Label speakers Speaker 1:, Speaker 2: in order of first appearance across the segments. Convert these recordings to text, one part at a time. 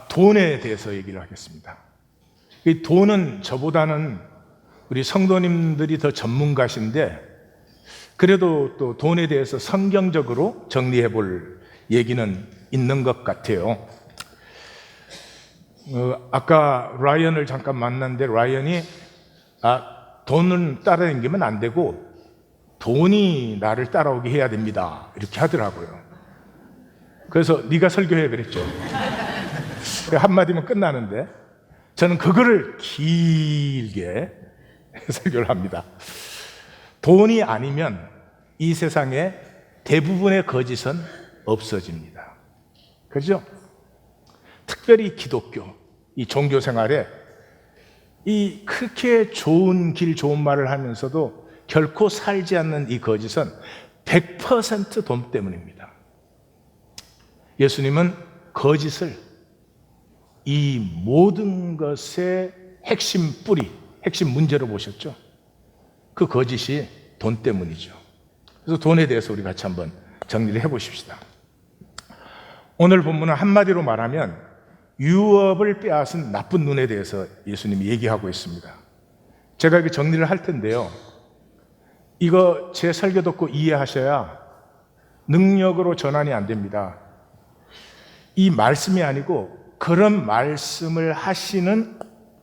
Speaker 1: 돈에 대해서 얘기를 하겠습니다. 이 돈은 저보다는 우리 성도님들이 더 전문가신데, 그래도 또 돈에 대해서 성경적으로 정리해 볼 얘기는 있는 것 같아요. 아까 라이언을 잠깐 만났는데, 라이언이 돈은 따라다니면 안 되고 돈이 나를 따라오게 해야 됩니다, 이렇게 하더라고요. 그래서 네가 설교해 그랬죠. 한마디면 끝나는데 저는 그거를 길게 설교를 합니다. 돈이 아니면 이 세상에 대부분의 거짓은 없어집니다. 그죠? 특별히 기독교, 이 종교 생활에 이 그렇게 좋은 길, 좋은 말을 하면서도 결코 살지 않는 이 거짓은 100% 돈 때문입니다. 예수님은 거짓을 이 모든 것의 핵심 뿌리, 핵심 문제로 보셨죠. 그 거짓이 돈 때문이죠. 그래서 돈에 대해서 우리 같이 한번 정리를 해보십시다. 오늘 본문은 한마디로 말하면 유업을 빼앗은 나쁜 눈에 대해서 예수님이 얘기하고 있습니다. 제가 이렇게 정리를 할 텐데요, 이거 제 설교 듣고 이해하셔야 능력으로 전환이 안 됩니다. 이 말씀이 아니고 그런 말씀을 하시는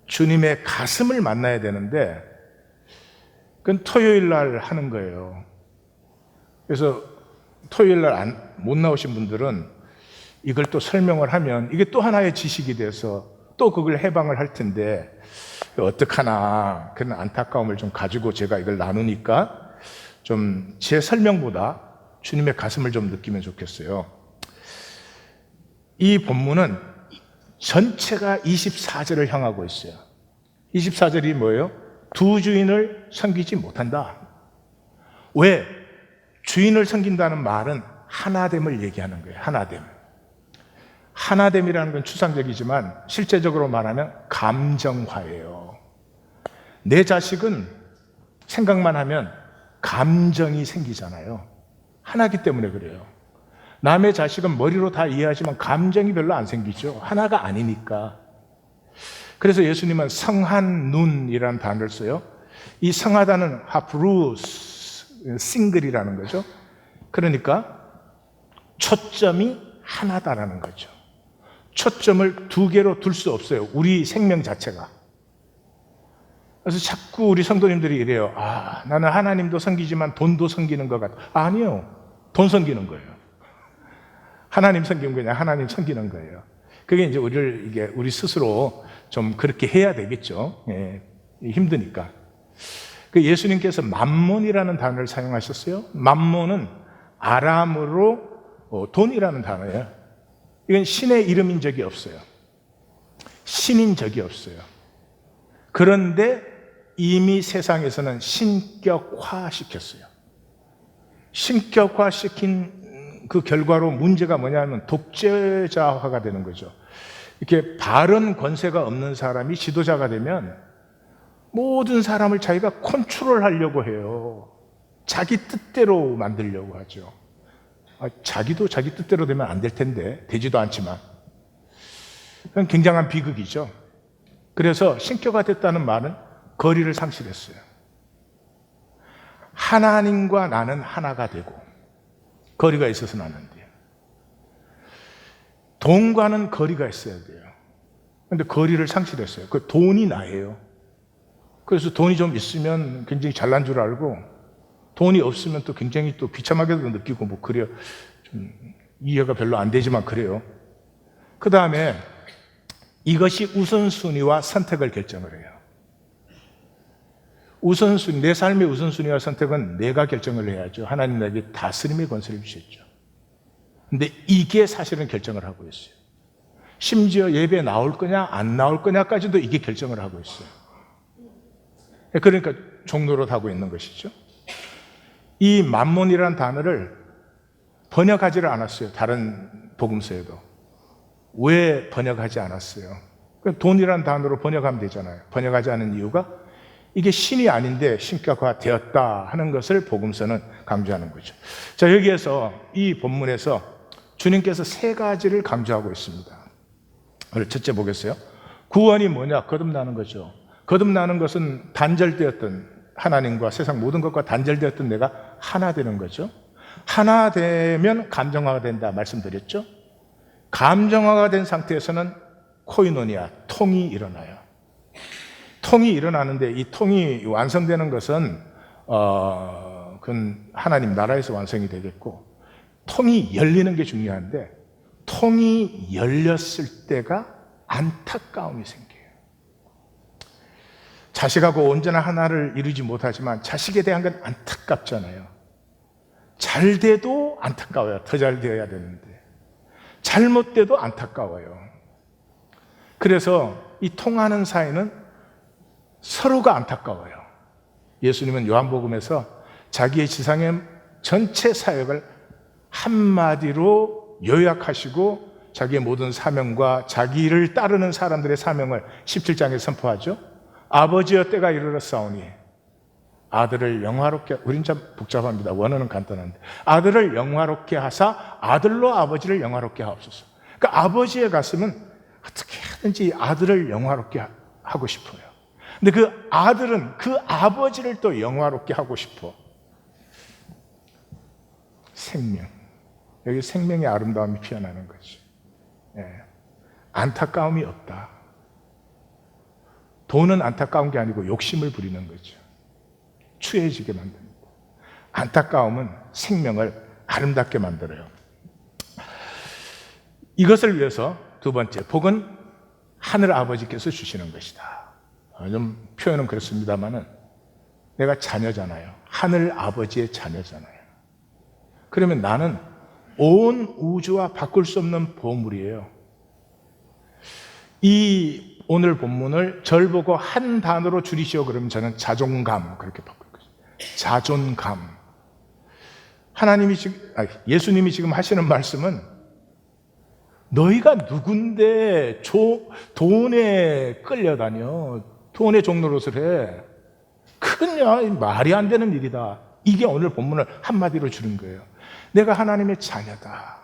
Speaker 1: 주님의 가슴을 만나야 되는데, 그건 토요일 날 하는 거예요. 그래서 토요일 날 못 나오신 분들은 이걸 또 설명을 하면 이게 또 하나의 지식이 돼서 또 그걸 해방을 할 텐데 어떡하나, 그런 안타까움을 좀 가지고 제가 이걸 나누니까 좀 제 설명보다 주님의 가슴을 좀 느끼면 좋겠어요. 이 본문은 전체가 24절을 향하고 있어요. 24절이 뭐예요? 두 주인을 섬기지 못한다. 왜? 주인을 섬긴다는 말은 하나됨을 얘기하는 거예요. 하나됨. 하나됨이라는 건 추상적이지만 실제적으로 말하면 감정화예요. 내 자식은 생각만 하면 감정이 생기잖아요. 하나기 때문에 그래요. 남의 자식은 머리로 다 이해하지만 감정이 별로 안 생기죠. 하나가 아니니까. 그래서 예수님은 성한 눈이라는 단어를 써요. 이 성하다는 하프루스, 싱글이라는 거죠. 그러니까 초점이 하나다라는 거죠. 초점을 두 개로 둘 수 없어요, 우리 생명 자체가. 그래서 자꾸 우리 성도님들이 이래요. 나는 하나님도 섬기지만 돈도 섬기는 것 같아. 아니요, 돈 섬기는 거예요. 하나님 섬기는 거냐, 하나님 섬기는 거예요. 그게 이제 우리 스스로 좀 그렇게 해야 되겠죠. 예, 힘드니까. 그 예수님께서 맘몬이라는 단어를 사용하셨어요. 맘몬은 아람어로 돈이라는 단어예요. 이건 신의 이름인 적이 없어요. 신인 적이 없어요. 그런데 이미 세상에서는 신격화시켰어요. 신격화시킨 그 결과로 문제가 뭐냐면 독재자화가 되는 거죠. 이렇게 바른 권세가 없는 사람이 지도자가 되면 모든 사람을 자기가 컨트롤하려고 해요. 자기 뜻대로 만들려고 하죠. 자기도 자기 뜻대로 되면 안 될 텐데, 되지도 않지만. 그건 굉장한 비극이죠. 그래서 신격화 됐다는 말은 거리를 상실했어요. 하나님과 나는 하나가 되고 거리가 있어서는 안 돼요. 돈과는 거리가 있어야 돼요. 그런데 거리를 상실했어요. 그 돈이 나예요. 그래서 돈이 좀 있으면 굉장히 잘난 줄 알고, 돈이 없으면 또 굉장히 또 비참하게도 느끼고, 뭐 그래요. 좀 이해가 별로 안 되지만 그래요. 그 다음에 이것이 우선순위와 선택을 결정을 해요. 우선순위, 내 삶의 우선순위와 선택은 내가 결정을 해야죠. 하나님 나에게 다스림의 권세를 주셨죠. 근데 이게 사실은 결정을 하고 있어요. 심지어 예배 나올 거냐 안 나올 거냐까지도 이게 결정을 하고 있어요. 그러니까 종노릇 하고 있는 것이죠. 이 맘몬이라는 단어를 번역하지를 않았어요. 다른 복음서에도. 왜 번역하지 않았어요? 돈이라는 단어로 번역하면 되잖아요. 번역하지 않은 이유가 이게 신이 아닌데 신격화 되었다 하는 것을 복음서는 강조하는 거죠. 자, 여기에서 이 본문에서 주님께서 세 가지를 강조하고 있습니다. 오늘 첫째 보겠어요. 구원이 뭐냐? 거듭나는 거죠. 거듭나는 것은 단절되었던 하나님과 세상 모든 것과 단절되었던 내가 하나 되는 거죠. 하나 되면 감정화가 된다 말씀드렸죠. 감정화가 된 상태에서는 코이노니아, 통이 일어나요. 통이 일어나는데 이 통이 완성되는 것은 그건 하나님 나라에서 완성이 되겠고, 통이 열리는 게 중요한데 통이 열렸을 때가 안타까움이 생겨요. 자식하고 온전한 하나를 이루지 못하지만 자식에 대한 건 안타깝잖아요. 잘 돼도 안타까워요. 더 잘 되어야 되는데. 잘못돼도 안타까워요. 그래서 이 통하는 사이는 서로가 안타까워요. 예수님은 요한복음에서 자기의 지상의 전체 사역을 한마디로 요약하시고 자기의 모든 사명과 자기를 따르는 사람들의 사명을 17장에 선포하죠. 아버지여 때가 이르렀사오니 아들을 영화롭게, 우린 참 복잡합니다. 원어는 간단한데, 아들을 영화롭게 하사 아들로 아버지를 영화롭게 하옵소서. 그러니까 아버지의 가슴은 어떻게 하든지 아들을 영화롭게 하고 싶어요. 근데 그 아들은 그 아버지를 또 영화롭게 하고 싶어. 생명, 여기 생명의 아름다움이 피어나는 거죠. 예. 안타까움이 없다. 돈은 안타까운 게 아니고 욕심을 부리는 거죠. 추해지게 만듭니다. 안타까움은 생명을 아름답게 만들어요. 이것을 위해서 두 번째, 복은 하늘 아버지께서 주시는 것이다. 좀 표현은 그렇습니다만은 내가 자녀잖아요. 하늘 아버지의 자녀잖아요. 그러면 나는 온 우주와 바꿀 수 없는 보물이에요. 이 오늘 본문을 절 보고 한 단어로 줄이시오 그러면 저는 자존감 그렇게 바꿀 거예요. 자존감. 예수님이 지금 하시는 말씀은 너희가 누군데 돈에 끌려다녀, 돈의 종노릇을 해. 그건 말이 안 되는 일이다. 이게 오늘 본문을 한마디로 줄인 거예요. 내가 하나님의 자녀다.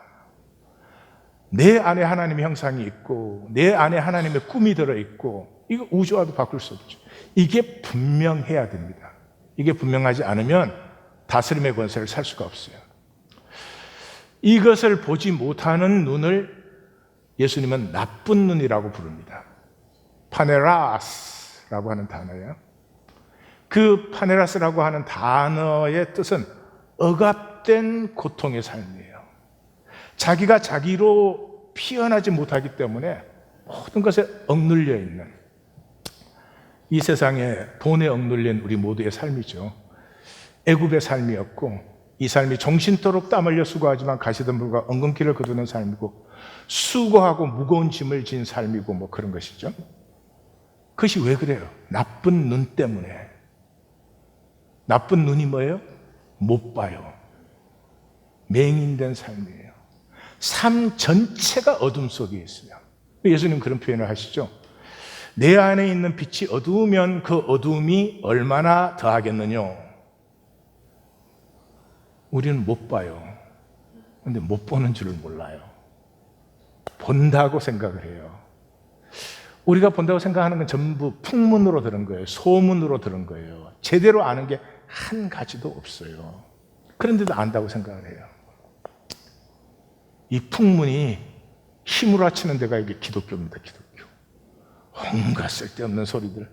Speaker 1: 내 안에 하나님의 형상이 있고 내 안에 하나님의 꿈이 들어있고, 이거 우주와도 바꿀 수 없죠. 이게 분명해야 됩니다. 이게 분명하지 않으면 다스림의 권세를 살 수가 없어요. 이것을 보지 못하는 눈을 예수님은 나쁜 눈이라고 부릅니다. 파네라스라고 하는 단어예요. 그 파네라스라고 하는 단어의 뜻은 억압된 고통의 삶이에요. 자기가 자기로 피어나지 못하기 때문에 모든 것에 억눌려 있는, 이 세상에 돈에 억눌린 우리 모두의 삶이죠. 애굽의 삶이었고, 이 삶이 정신토록 땀 흘려 수고하지만 가시덤불과 엉겅퀴를 거두는 삶이고, 수고하고 무거운 짐을 진 삶이고, 뭐 그런 것이죠. 그것이 왜 그래요? 나쁜 눈 때문에. 나쁜 눈이 뭐예요? 못 봐요. 맹인된 삶이에요. 삶 전체가 어둠 속에 있어요. 예수님 그런 표현을 하시죠. 내 안에 있는 빛이 어두우면 그 어두움이 얼마나 더하겠느냐. 우리는 못 봐요. 근데 못 보는 줄을 몰라요. 본다고 생각을 해요. 우리가 본다고 생각하는 건 전부 풍문으로 들은 거예요. 소문으로 들은 거예요. 제대로 아는 게 한 가지도 없어요. 그런데도 안다고 생각을 해요. 이 풍문이 힘으로 합치는 데가 이게 기독교입니다. 기독교. 온갖 쓸데없는 소리들.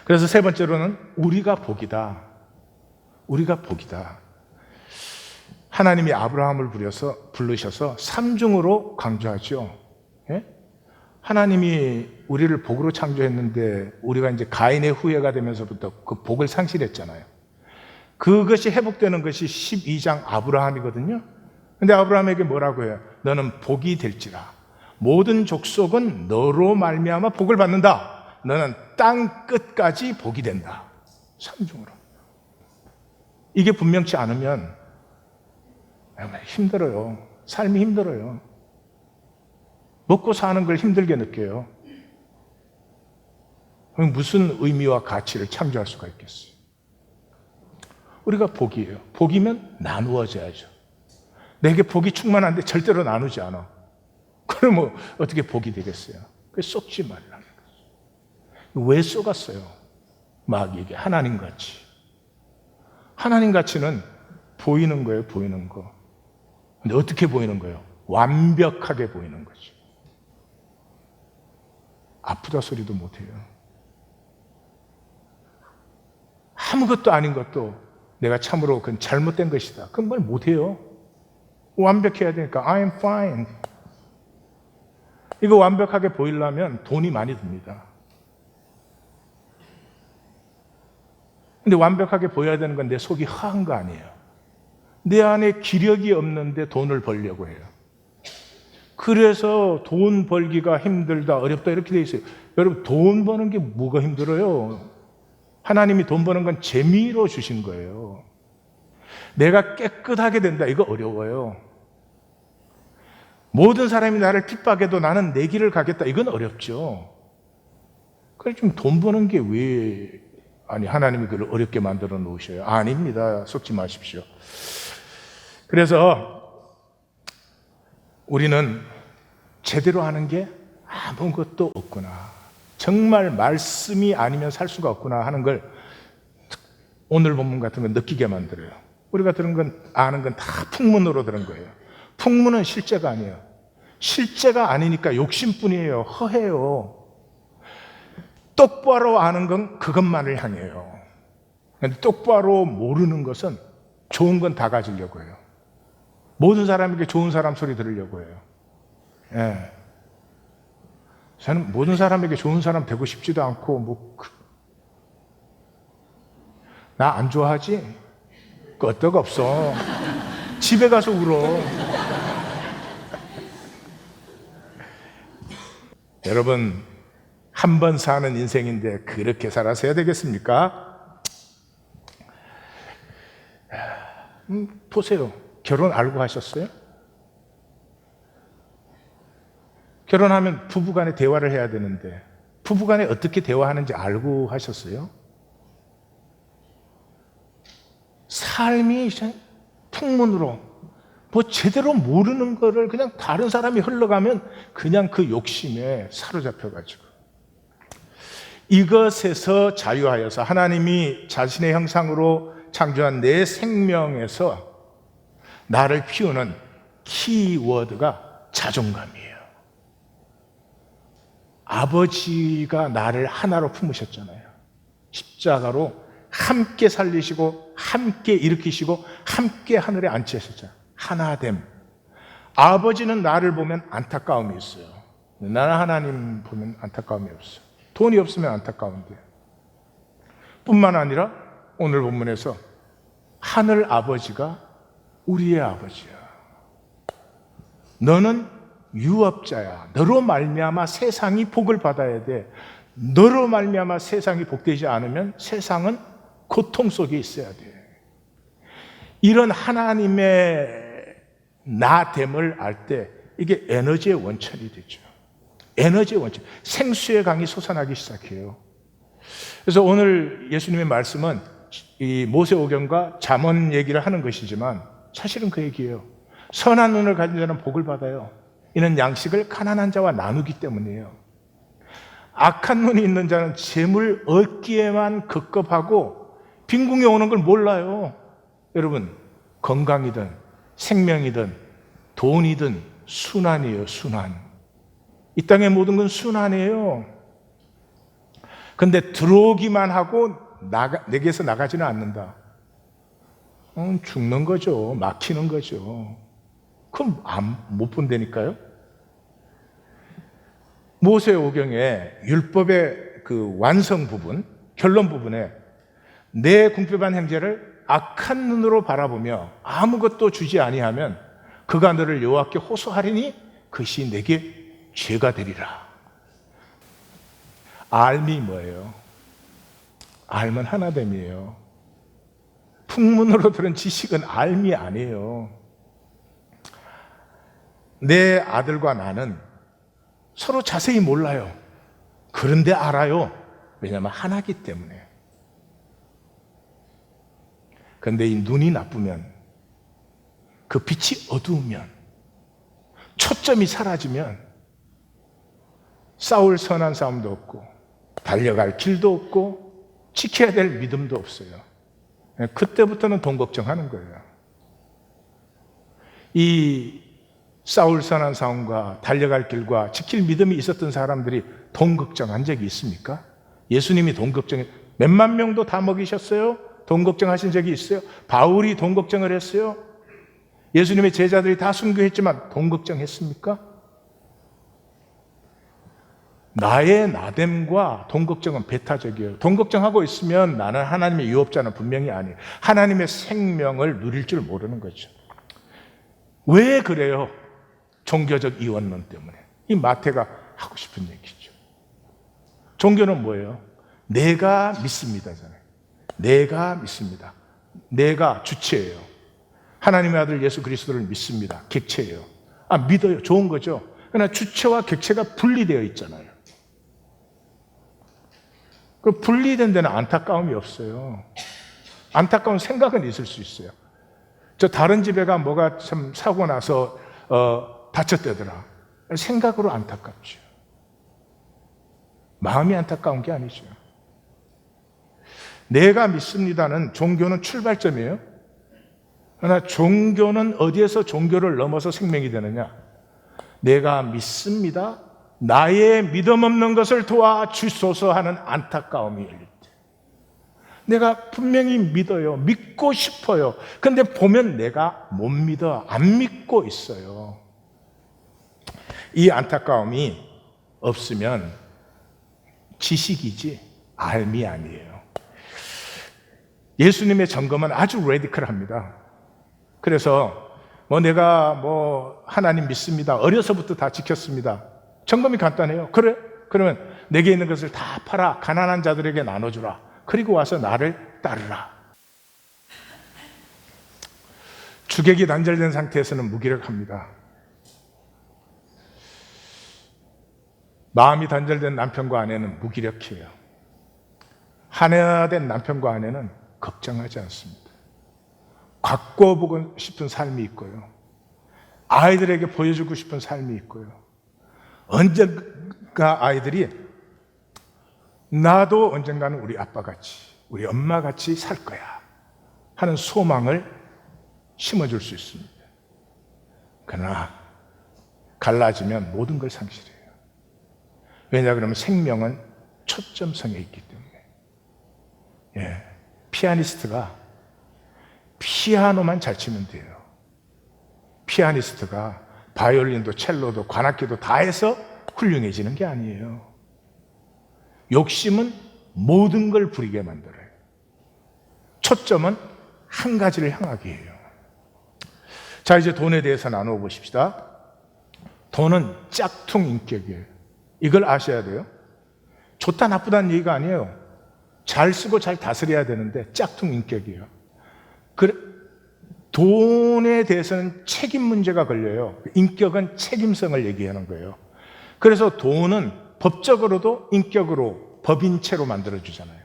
Speaker 1: 그래서 세 번째로는 우리가 복이다. 우리가 복이다. 하나님이 아브라함을 부르셔서 삼중으로 강조하죠. 예? 하나님이 우리를 복으로 창조했는데 우리가 이제 가인의 후예가 되면서부터 그 복을 상실했잖아요. 그것이 회복되는 것이 12장 아브라함이거든요. 근데 아브라함에게 뭐라고 해요? 너는 복이 될지라. 모든 족속은 너로 말미암아 복을 받는다. 너는 땅 끝까지 복이 된다. 삼중으로. 이게 분명치 않으면 힘들어요. 삶이 힘들어요. 먹고 사는 걸 힘들게 느껴요. 그럼 무슨 의미와 가치를 창조할 수가 있겠어요? 우리가 복이에요. 복이면 나누어져야죠. 내게 복이 충만한데 절대로 나누지 않아. 그러면 어떻게 복이 되겠어요? 그 속지 말라는 거죠. 왜 속았어요? 마귀에게 하나님같이. 하나님같이는 보이는 거예요, 보이는 거. 근데 어떻게 보이는 거예요? 완벽하게 보이는 거죠. 아프다 소리도 못해요. 아무것도 아닌 것도 내가 참으로 그건 잘못된 것이다. 그건 뭘 못해요. 완벽해야 되니까 I'm fine. 이거 완벽하게 보이려면 돈이 많이 듭니다. 근데 완벽하게 보여야 되는 건 내 속이 허한 거 아니에요. 내 안에 기력이 없는데 돈을 벌려고 해요. 그래서 돈 벌기가 힘들다, 어렵다 이렇게 돼 있어요. 여러분, 돈 버는 게 뭐가 힘들어요? 하나님이 돈 버는 건 재미로 주신 거예요. 내가 깨끗하게 된다, 이거 어려워요. 모든 사람이 나를 핍박해도 나는 내 길을 가겠다, 이건 어렵죠. 그래, 좀 돈 버는 게 왜, 아니, 하나님이 그걸 어렵게 만들어 놓으셔요? 아닙니다. 속지 마십시오. 그래서 우리는 제대로 하는 게 아무것도 없구나. 정말 말씀이 아니면 살 수가 없구나 하는 걸 오늘 본문 같은 건 느끼게 만들어요. 우리가 들은 건, 아는 건 다 풍문으로 들은 거예요. 풍문은 실제가 아니에요. 실제가 아니니까 욕심뿐이에요. 허해요. 똑바로 아는 건 그것만을 향해요. 그런데 똑바로 모르는 것은 좋은 건 다 가지려고 해요. 모든 사람에게 좋은 사람 소리 들으려고 해요. 예. 저는 모든 사람에게 좋은 사람 되고 싶지도 않고, 나 안 좋아하지? 끄떡 없어. 집에 가서 울어. 여러분, 한 번 사는 인생인데 그렇게 살아서야 되겠습니까? 보세요. 결혼 알고 하셨어요? 결혼하면 부부간에 대화를 해야 되는데 부부간에 어떻게 대화하는지 알고 하셨어요? 삶이 풍문으로 뭐 제대로 모르는 거를 그냥 다른 사람이 흘러가면 그냥 그 욕심에 사로잡혀가지고, 이것에서 자유하여서 하나님이 자신의 형상으로 창조한 내 생명에서 나를 피우는 키워드가 자존감이에요. 아버지가 나를 하나로 품으셨잖아요. 십자가로 함께 살리시고 함께 일으키시고 함께 하늘에 앉히셨잖아요. 하나됨. 아버지는 나를 보면 안타까움이 있어요. 나는 하나님 보면 안타까움이 없어요. 돈이 없으면 안타까운데. 뿐만 아니라 오늘 본문에서 하늘 아버지가 우리의 아버지야. 너는 유업자야. 너로 말미암아 세상이 복을 받아야 돼. 너로 말미암아 세상이 복되지 않으면 세상은 고통 속에 있어야 돼. 이런 하나님의 나됨을 알 때 이게 에너지의 원천이 되죠. 에너지의 원천. 생수의 강이 솟아나기 시작해요. 그래서 오늘 예수님의 말씀은 이 모세오경과 잠언 얘기를 하는 것이지만 사실은 그 얘기예요. 선한 눈을 가진 자는 복을 받아요. 이는 양식을 가난한 자와 나누기 때문이에요. 악한 눈이 있는 자는 재물 얻기에만 급급하고 빈궁에 오는 걸 몰라요. 여러분, 건강이든 생명이든 돈이든 순환이에요. 순환. 이 땅의 모든 건 순환이에요. 그런데 들어오기만 하고 내게서 나가지는 않는다. 죽는 거죠. 막히는 거죠. 그럼 못 본다니까요. 모세오경의 율법의 그 완성 부분, 결론 부분에 내 궁핍한 형제를 악한 눈으로 바라보며 아무것도 주지 아니하면 그가 너를 여호와께 호소하리니 그것이 내게 죄가 되리라. 알미 뭐예요? 알면 하나됨이에요. 풍문으로 들은 지식은 알미 아니에요. 내 아들과 나는 서로 자세히 몰라요. 그런데 알아요. 왜냐하면 하나기 때문에. 그런데 이 눈이 나쁘면, 그 빛이 어두우면, 초점이 사라지면 싸울 선한 싸움도 없고 달려갈 길도 없고 지켜야 될 믿음도 없어요. 그때부터는 돈 걱정하는 거예요. 이 싸울 선한 싸움과 달려갈 길과 지킬 믿음이 있었던 사람들이 돈 걱정한 적이 있습니까? 예수님이 돈 걱정해 몇만 명도 다 먹이셨어요? 돈 걱정하신 적이 있어요? 바울이 돈 걱정을 했어요? 예수님의 제자들이 다 순교했지만 돈 걱정했습니까? 나의 나됨과 돈 걱정은 배타적이에요. 돈 걱정하고 있으면 나는 하나님의 유업자는 분명히 아니에요. 하나님의 생명을 누릴 줄 모르는 거죠. 왜 그래요? 종교적 이원론 때문에. 이 마태가 하고 싶은 얘기죠. 종교는 뭐예요? 내가 믿습니다잖아요. 내가 믿습니다. 내가 주체예요. 하나님의 아들 예수 그리스도를 믿습니다. 객체예요. 믿어요. 좋은 거죠. 그러나 주체와 객체가 분리되어 있잖아요. 그 분리된 데는 안타까움이 없어요. 안타까운 생각은 있을 수 있어요. 저 다른 집에가 뭐가 참 사고 나서 다쳤대더라. 생각으로 안타깝죠. 마음이 안타까운 게 아니죠. 내가 믿습니다는 종교는 출발점이에요. 그러나 종교는 어디에서 종교를 넘어서 생명이 되느냐? 내가 믿습니다. 나의 믿음 없는 것을 도와주소서 하는 안타까움이 열릴 때. 내가 분명히 믿어요. 믿고 싶어요. 근데 보면 내가 못 믿어. 안 믿고 있어요. 이 안타까움이 없으면 지식이지 알미 아니에요. 예수님의 점검은 아주 레디컬합니다. 그래서 내가 하나님 믿습니다. 어려서부터 다 지켰습니다. 점검이 간단해요. 그래? 그러면 내게 있는 것을 다 팔아 가난한 자들에게 나눠주라. 그리고 와서 나를 따르라. 주객이 단절된 상태에서는 무기력합니다. 마음이 단절된 남편과 아내는 무기력해요. 하나된 남편과 아내는 걱정하지 않습니다. 바꿔보고 싶은 삶이 있고요. 아이들에게 보여주고 싶은 삶이 있고요. 언젠가 아이들이 나도 언젠가는 우리 아빠같이, 우리 엄마같이 살 거야 하는 소망을 심어줄 수 있습니다. 그러나 갈라지면 모든 걸 상실해요. 왜냐 그러면 생명은 초점성에 있기 때문에. 피아니스트가 피아노만 잘 치면 돼요. 피아니스트가 바이올린도 첼로도 관악기도 다 해서 훌륭해지는 게 아니에요. 욕심은 모든 걸 부리게 만들어요. 초점은 한 가지를 향하게 해요. 자, 이제 돈에 대해서 나누어 보십시다. 돈은 짝퉁 인격이에요. 이걸 아셔야 돼요. 좋다 나쁘다는 얘기가 아니에요. 잘 쓰고 잘 다스려야 되는데 짝퉁 인격이에요. 돈에 대해서는 책임 문제가 걸려요. 인격은 책임성을 얘기하는 거예요. 그래서 돈은 법적으로도 인격으로 법인체로 만들어주잖아요.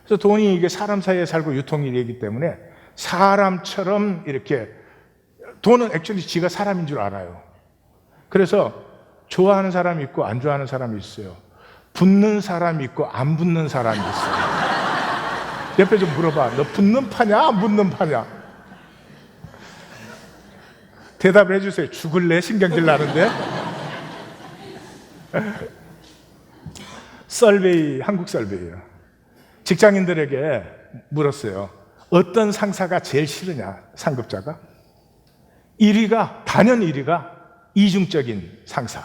Speaker 1: 그래서 돈이 이게 사람 사이에 살고 유통이 되기 때문에 사람처럼 이렇게 돈은 액츄얼리 지가 사람인 줄 알아요. 그래서 좋아하는 사람이 있고 안 좋아하는 사람이 있어요. 붙는 사람이 있고 안 붙는 사람이 있어요. 옆에 좀 물어봐. 너 붙는 파냐? 안 붙는 파냐? 대답을 해주세요. 죽을래? 신경질 나는데? 설베이, 한국 설베이요. 직장인들에게 물었어요. 어떤 상사가 제일 싫으냐? 상급자가? 1위가, 단연 1위가 이중적인 상사.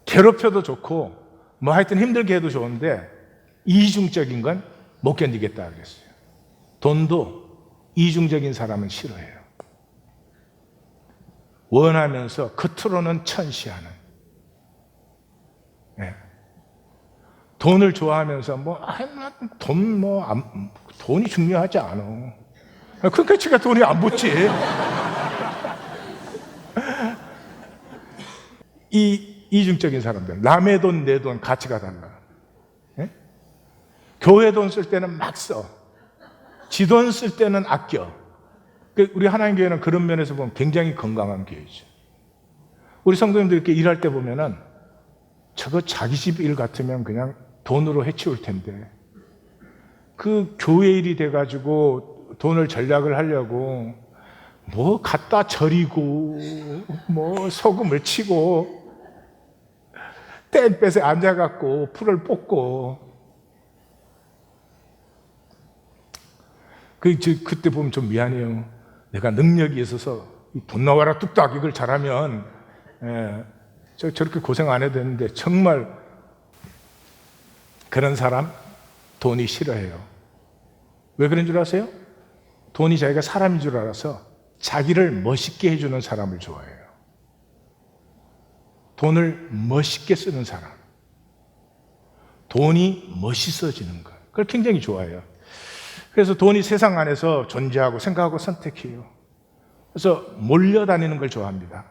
Speaker 1: 괴롭혀도 좋고 하여튼 힘들게 해도 좋은데 이중적인 건 못 견디겠다 그랬어요. 돈도 이중적인 사람은 싫어해요. 원하면서 겉으로는 천시하는. 돈을 좋아하면서 돈이 중요하지 않아. 그러니까 제가 돈이 안 붙지. 이 이중적인 사람들, 남의 돈, 내 돈 가치가 달라. 교회 돈 쓸 때는 막 써. 지 돈 쓸 때는 아껴. 우리 하나님 교회는 그런 면에서 보면 굉장히 건강한 교회죠. 우리 성도님들 이렇게 일할 때 보면은 저거 자기 집 일 같으면 그냥 돈으로 해치울 텐데 그 교회 일이 돼가지고 돈을 전략을 하려고 뭐 갖다 절이고 뭐 소금을 치고 땡볕에 앉아갖고 풀을 뽑고 그때 보면 좀 미안해요. 내가 능력이 있어서 돈 나와라 뚝딱 이걸 잘하면 저렇게 고생 안 해도 되는데 정말 그런 사람 돈이 싫어해요. 왜 그런 줄 아세요? 돈이 자기가 사람인 줄 알아서 자기를 멋있게 해주는 사람을 좋아해요. 돈을 멋있게 쓰는 사람. 돈이 멋있어지는 것. 그걸 굉장히 좋아해요. 그래서 돈이 세상 안에서 존재하고 생각하고 선택해요. 그래서 몰려다니는 걸 좋아합니다.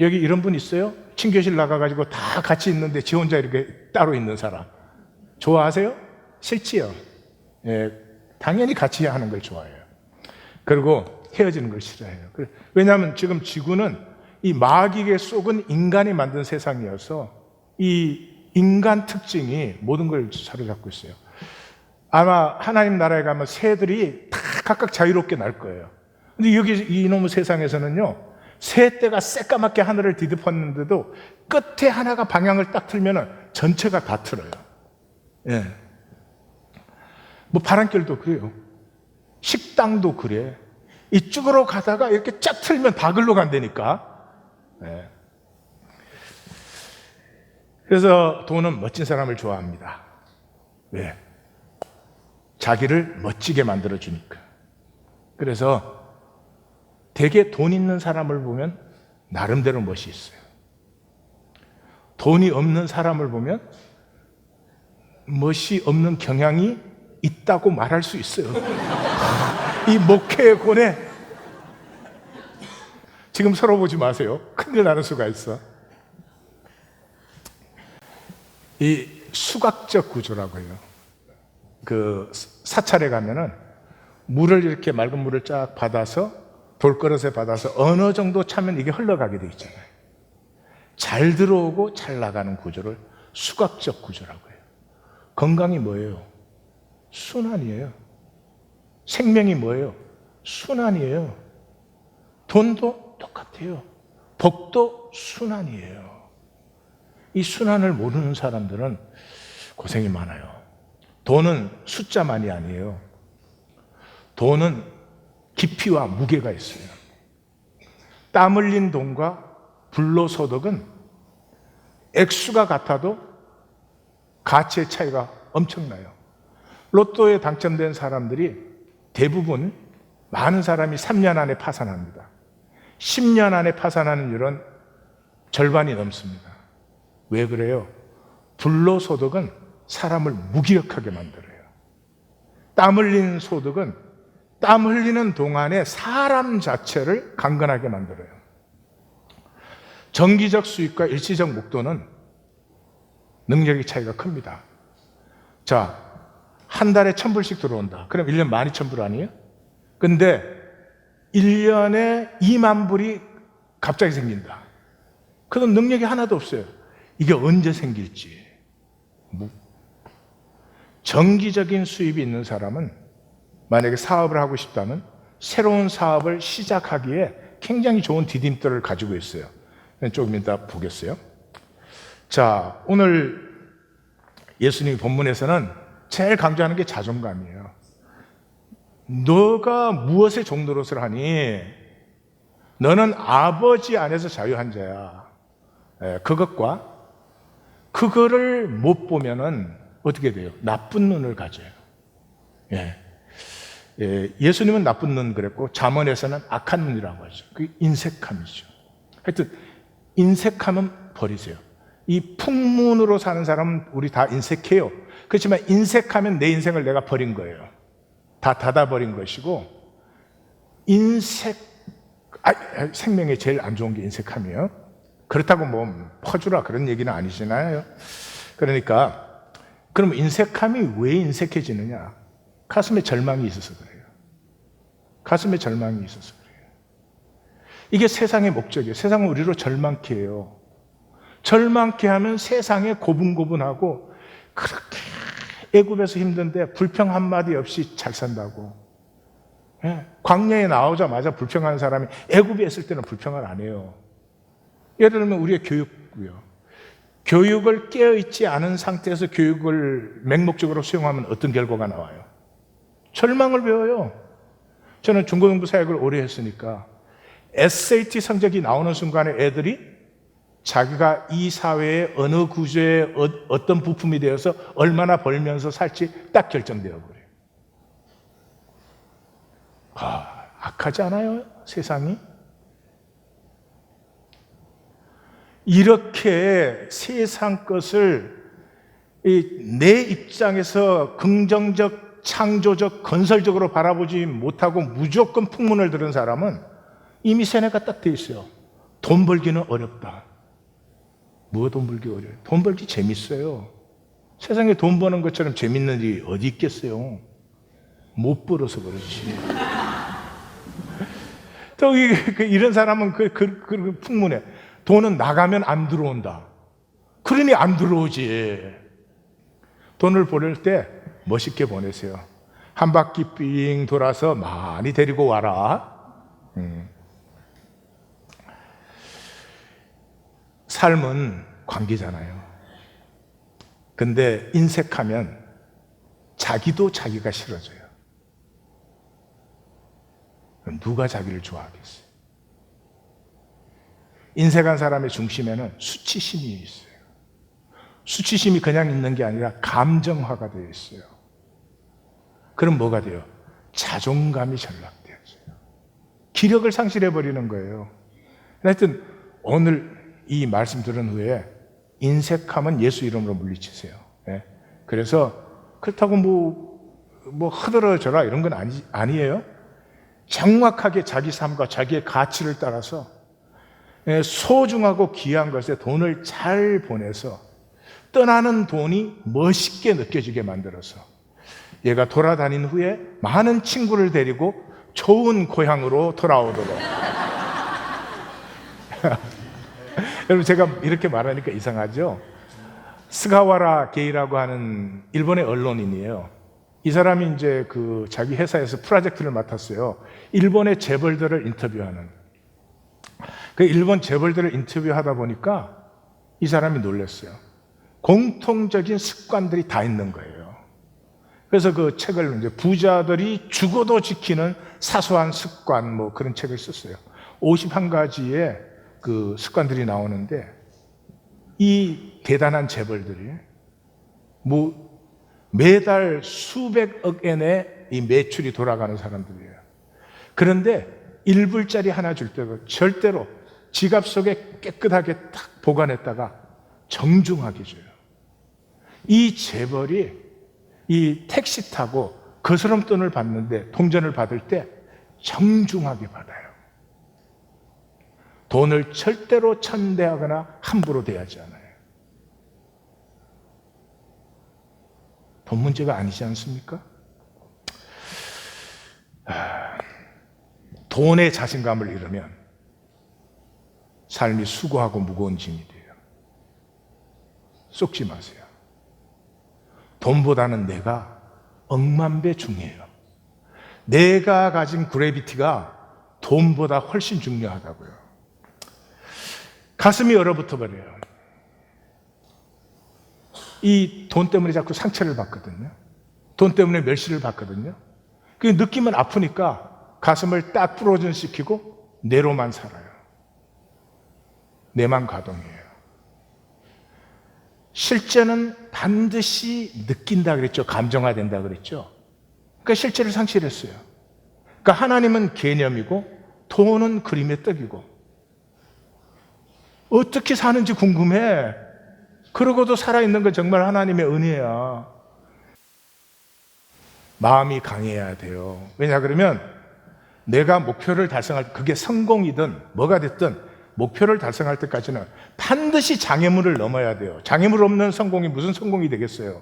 Speaker 1: 여기 이런 분 있어요? 친교실 나가가지고 다 같이 있는데 지 혼자 이렇게 따로 있는 사람. 좋아하세요? 싫지요? 예, 당연히 같이 하는 걸 좋아해요. 그리고 헤어지는 걸 싫어해요. 왜냐하면 지금 지구는 이 마귀에게 속은 인간이 만든 세상이어서 이 인간 특징이 모든 걸 사로잡고 있어요. 아마 하나님 나라에 가면 새들이 다 각각 자유롭게 날 거예요. 근데 여기 이놈의 세상에서는요, 새떼가 새까맣게 하늘을 뒤덮었는데도 끝에 하나가 방향을 딱 틀면 전체가 다 틀어요. 예. 뭐 바람길도 그래요. 식당도 그래. 이쪽으로 가다가 이렇게 쫙 틀면 다 글로 간다니까. 예. 그래서 돈은 멋진 사람을 좋아합니다. 왜? 자기를 멋지게 만들어주니까. 그래서 되게 돈 있는 사람을 보면 나름대로 멋이 있어요. 돈이 없는 사람을 보면 멋이 없는 경향이 있다고 말할 수 있어요. 이 목회의 고뇌. 지금 서로 보지 마세요. 큰일 나는 수가 있어. 이 수각적 구조라고 해요. 그 사찰에 가면은 물을 이렇게 맑은 물을 쫙 받아서 돌그릇에 받아서 어느 정도 차면 이게 흘러가게 돼 있잖아요. 잘 들어오고 잘 나가는 구조를 수각적 구조라고 해요. 건강이 뭐예요? 순환이에요. 생명이 뭐예요? 순환이에요. 돈도 똑같아요. 복도 순환이에요. 이 순환을 모르는 사람들은 고생이 많아요. 돈은 숫자만이 아니에요. 돈은 깊이와 무게가 있어요. 땀 흘린 돈과 불로소득은 액수가 같아도 가치의 차이가 엄청나요. 로또에 당첨된 사람들이 대부분 많은 사람이 3년 안에 파산합니다. 10년 안에 파산하는 일은 절반이 넘습니다. 왜 그래요? 불로소득은 사람을 무기력하게 만들어요. 땀 흘리는 소득은 땀 흘리는 동안에 사람 자체를 강건하게 만들어요. 정기적 수입과 일시적 목돈은 능력의 차이가 큽니다. 자, 한 달에 1,000불씩 들어온다. 그럼 1년 12,000불 아니에요? 근데 1년에 2만 불이 갑자기 생긴다. 그럼 능력이 하나도 없어요. 이게 언제 생길지. 정기적인 수입이 있는 사람은 만약에 사업을 하고 싶다면 새로운 사업을 시작하기에 굉장히 좋은 디딤돌을 가지고 있어요. 조금 이따 보겠어요. 자, 오늘 예수님 본문에서는 제일 강조하는 게 자존감이에요. 너가 무엇에 종노릇을 하니? 너는 아버지 안에서 자유한 자야. 그것과 그거를 못 보면은 어떻게 돼요? 나쁜 눈을 가져요. 예수님은 나쁜 눈 그랬고 잠언에서는 악한 눈이라고 하죠. 그게 인색함이죠. 하여튼 인색함은 버리세요. 이 풍문으로 사는 사람은 우리 다 인색해요. 그렇지만 인색하면 내 인생을 내가 버린 거예요. 다 닫아버린 것이고 생명에 제일 안 좋은 게 인색함이에요. 그렇다고 뭐 퍼주라 그런 얘기는 아니잖아요. 그러니까 그럼 인색함이 왜 인색해지느냐? 가슴에 절망이 있어서 그래요. 가슴에 절망이 있어서 그래요. 이게 세상의 목적이에요. 세상은 우리로 절망케 해요. 절망케 하면 세상에 고분고분하고 그렇게 애굽에서 힘든데 불평 한마디 없이 잘 산다고. 예, 광야에 나오자마자 불평하는 사람이 애굽에 있을 때는 불평을 안 해요. 예를 들면 우리의 교육고요. 교육을 깨어있지 않은 상태에서 교육을 맹목적으로 수용하면 어떤 결과가 나와요? 절망을 배워요. 저는 중고등부 사역을 오래 했으니까 SAT 성적이 나오는 순간에 애들이 자기가 이 사회의 어느 구조의 어떤 부품이 되어서 얼마나 벌면서 살지 딱 결정되어 버려요. 악하지 않아요? 세상이? 이렇게 세상 것을 내 입장에서 긍정적, 창조적, 건설적으로 바라보지 못하고 무조건 풍문을 들은 사람은 이미 세뇌가 딱 돼 있어요. 돈 벌기는 어렵다. 뭐가 돈 벌기 어려워요? 돈 벌기 재밌어요. 세상에 돈 버는 것처럼 재밌는 일이 어디 있겠어요? 못 벌어서 그렇지. 또 이런 사람은 그 풍문에 돈은 나가면 안 들어온다. 그러니 안 들어오지. 돈을 보낼 때 멋있게 보내세요. 한 바퀴 삥 돌아서 많이 데리고 와라. 삶은 관계잖아요. 근데 인색하면 자기도 자기가 싫어져요. 누가 자기를 좋아하겠어요? 인색한 사람의 중심에는 수치심이 있어요. 수치심이 그냥 있는 게 아니라 감정화가 되어 있어요. 그럼 뭐가 돼요? 자존감이 전락되어져요. 기력을 상실해버리는 거예요. 하여튼 오늘 이 말씀 들은 후에 인색하면 예수 이름으로 물리치세요. 네? 그래서 그렇다고 뭐 흐드러져라 이런 건 아니에요. 정확하게 자기 삶과 자기의 가치를 따라서 소중하고 귀한 것에 돈을 잘 보내서 떠나는 돈이 멋있게 느껴지게 만들어서 얘가 돌아다닌 후에 많은 친구를 데리고 좋은 고향으로 돌아오도록. 여러분, 제가 이렇게 말하니까 이상하죠? 스가와라 게이라고 하는 일본의 언론인이에요. 이 사람이 이제 자기 회사에서 프로젝트를 맡았어요. 일본의 재벌들을 인터뷰하는. 그 일본 재벌들을 인터뷰하다 보니까 이 사람이 놀랐어요. 공통적인 습관들이 다 있는 거예요. 그래서 그 책을 이제 부자들이 죽어도 지키는 사소한 습관 뭐 그런 책을 썼어요. 51가지의 그 습관들이 나오는데 이 대단한 재벌들이 뭐 매달 수백억 엔의 이 매출이 돌아가는 사람들이에요. 그런데 1불짜리 하나 줄 때도 절대로 지갑 속에 깨끗하게 딱 보관했다가 정중하게 줘요. 이 재벌이 이 택시 타고 거스름돈을 받는데 동전을 받을 때 정중하게 받아요. 돈을 절대로 천대하거나 함부로 대하지 않아요. 돈 문제가 아니지 않습니까? 돈에 자신감을 잃으면 삶이 수고하고 무거운 짐이 돼요. 속지 마세요. 돈보다는 내가 억만배 중요해요. 내가 가진 그래비티가 돈보다 훨씬 중요하다고요. 가슴이 얼어붙어 버려요. 이 돈 때문에 자꾸 상처를 받거든요. 돈 때문에 멸시를 받거든요. 그 느낌은 아프니까 가슴을 딱 부러전시키고 내로만 살아요. 내만 가동이에요. 실제는 반드시 느낀다 그랬죠. 감정화된다 그랬죠. 그러니까 실제를 상실했어요. 그러니까 하나님은 개념이고 돈은 그림의 떡이고 어떻게 사는지 궁금해. 그러고도 살아있는 건 정말 하나님의 은혜야. 마음이 강해야 돼요. 왜냐 그러면 내가 목표를 달성할 때 그게 성공이든 뭐가 됐든 목표를 달성할 때까지는 반드시 장애물을 넘어야 돼요. 장애물 없는 성공이 무슨 성공이 되겠어요?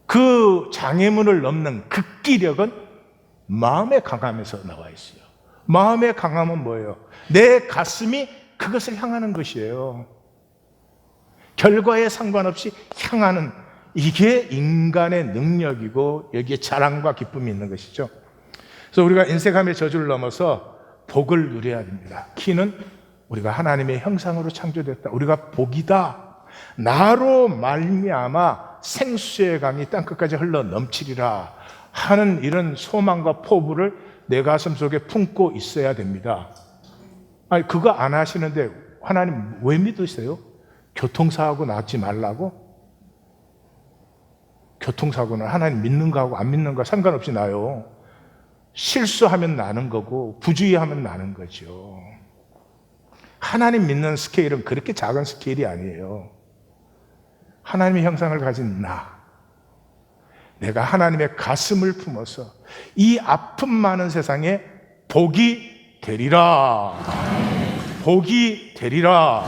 Speaker 1: 그 장애물을 넘는 극기력은 마음의 강함에서 나와 있어요. 마음의 강함은 뭐예요? 내 가슴이 그것을 향하는 것이에요. 결과에 상관없이 향하는, 이게 인간의 능력이고 여기에 자랑과 기쁨이 있는 것이죠. 그래서 우리가 인색함의 저주를 넘어서 복을 누려야 됩니다. 키는 우리가 하나님의 형상으로 창조됐다. 우리가 복이다. 나로 말미암아 생수의 강이 땅끝까지 흘러 넘치리라 하는 이런 소망과 포부를 내 가슴 속에 품고 있어야 됩니다. 아니, 그거 안 하시는데 하나님 왜 믿으세요? 교통사고 나지 말라고? 교통사고는 하나님 믿는 거하고 안 믿는 거 상관없이 나요. 실수하면 나는 거고 부주의하면 나는 거죠. 하나님 믿는 스케일은 그렇게 작은 스케일이 아니에요. 하나님의 형상을 가진 내가 하나님의 가슴을 품어서 이 아픔 많은 세상에 복이 되리라. 복이 되리라.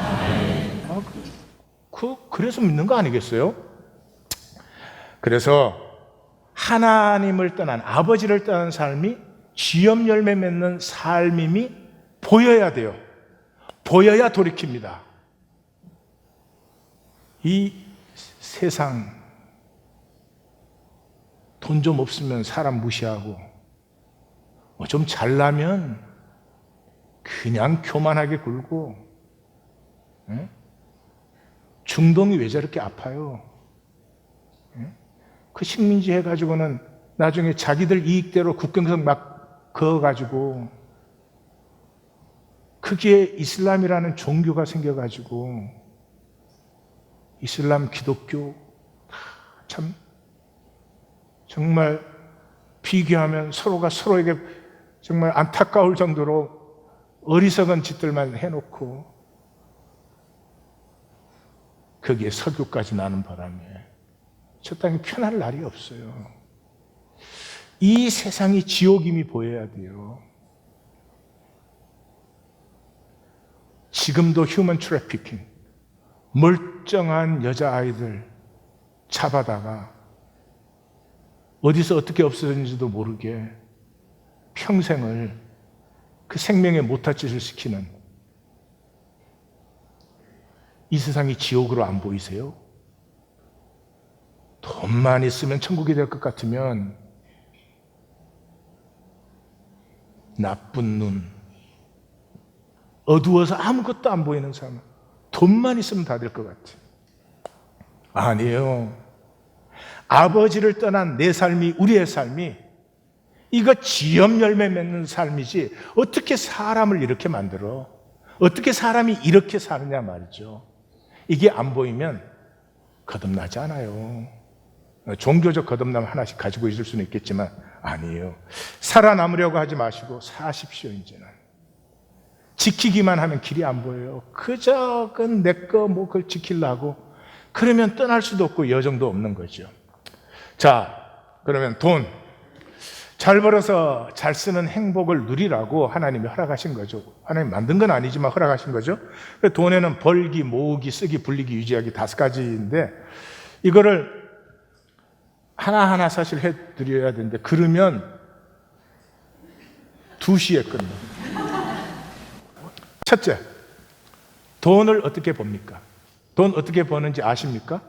Speaker 1: 그래서 믿는 거 아니겠어요? 그래서 하나님을 떠난, 아버지를 떠난 삶이 지엽 열매 맺는 삶임이 보여야 돼요. 보여야 돌이킵니다. 이 세상, 돈 좀 없으면 사람 무시하고, 좀 잘나면 그냥 교만하게 굴고, 중동이 왜 저렇게 아파요? 그 식민지 해가지고는 나중에 자기들 이익대로 국경선 막 그어가지고, 그게 이슬람이라는 종교가 생겨가지고, 이슬람, 기독교, 참 정말 비교하면 서로가 서로에게 정말 안타까울 정도로 어리석은 짓들만 해놓고 거기에 석유까지 나는 바람에 저 땅에 편할 날이 없어요. 이 세상이 지옥임이 보여야 돼요. 지금도 휴먼 트래피킹, 멀쩡한 여자아이들 잡아다가 어디서 어떻게 없어졌는지도 모르게 평생을 그 생명의 못할 짓을 시키는, 이 세상이 지옥으로 안 보이세요? 돈만 있으면 천국이 될 것 같으면 나쁜 눈, 어두워서 아무것도 안 보이는 사람, 돈만 있으면 다 될 것 같아요. 아니에요. 아버지를 떠난 내 삶이, 우리의 삶이 이거 지엽 열매 맺는 삶이지 어떻게 사람을 이렇게 만들어? 어떻게 사람이 이렇게 사느냐 말이죠. 이게 안 보이면 거듭나지 않아요. 종교적 거듭남 하나씩 가지고 있을 수는 있겠지만 아니에요. 살아남으려고 하지 마시고 사십시오. 이제는 지키기만 하면 길이 안 보여요. 그저 내거 뭐 그걸 지키려고 그러면 떠날 수도 없고 여정도 없는 거죠. 자, 그러면 돈 잘 벌어서 잘 쓰는 행복을 누리라고 하나님이 허락하신 거죠. 하나님 만든 건 아니지만 허락하신 거죠. 돈에는 벌기, 모으기, 쓰기, 불리기, 유지하기 5가지인데 이거를 하나하나 사실 해드려야 되는데 그러면 2시에 끝나. 첫째, 돈을 어떻게 법니까? 돈 어떻게 버는지 아십니까?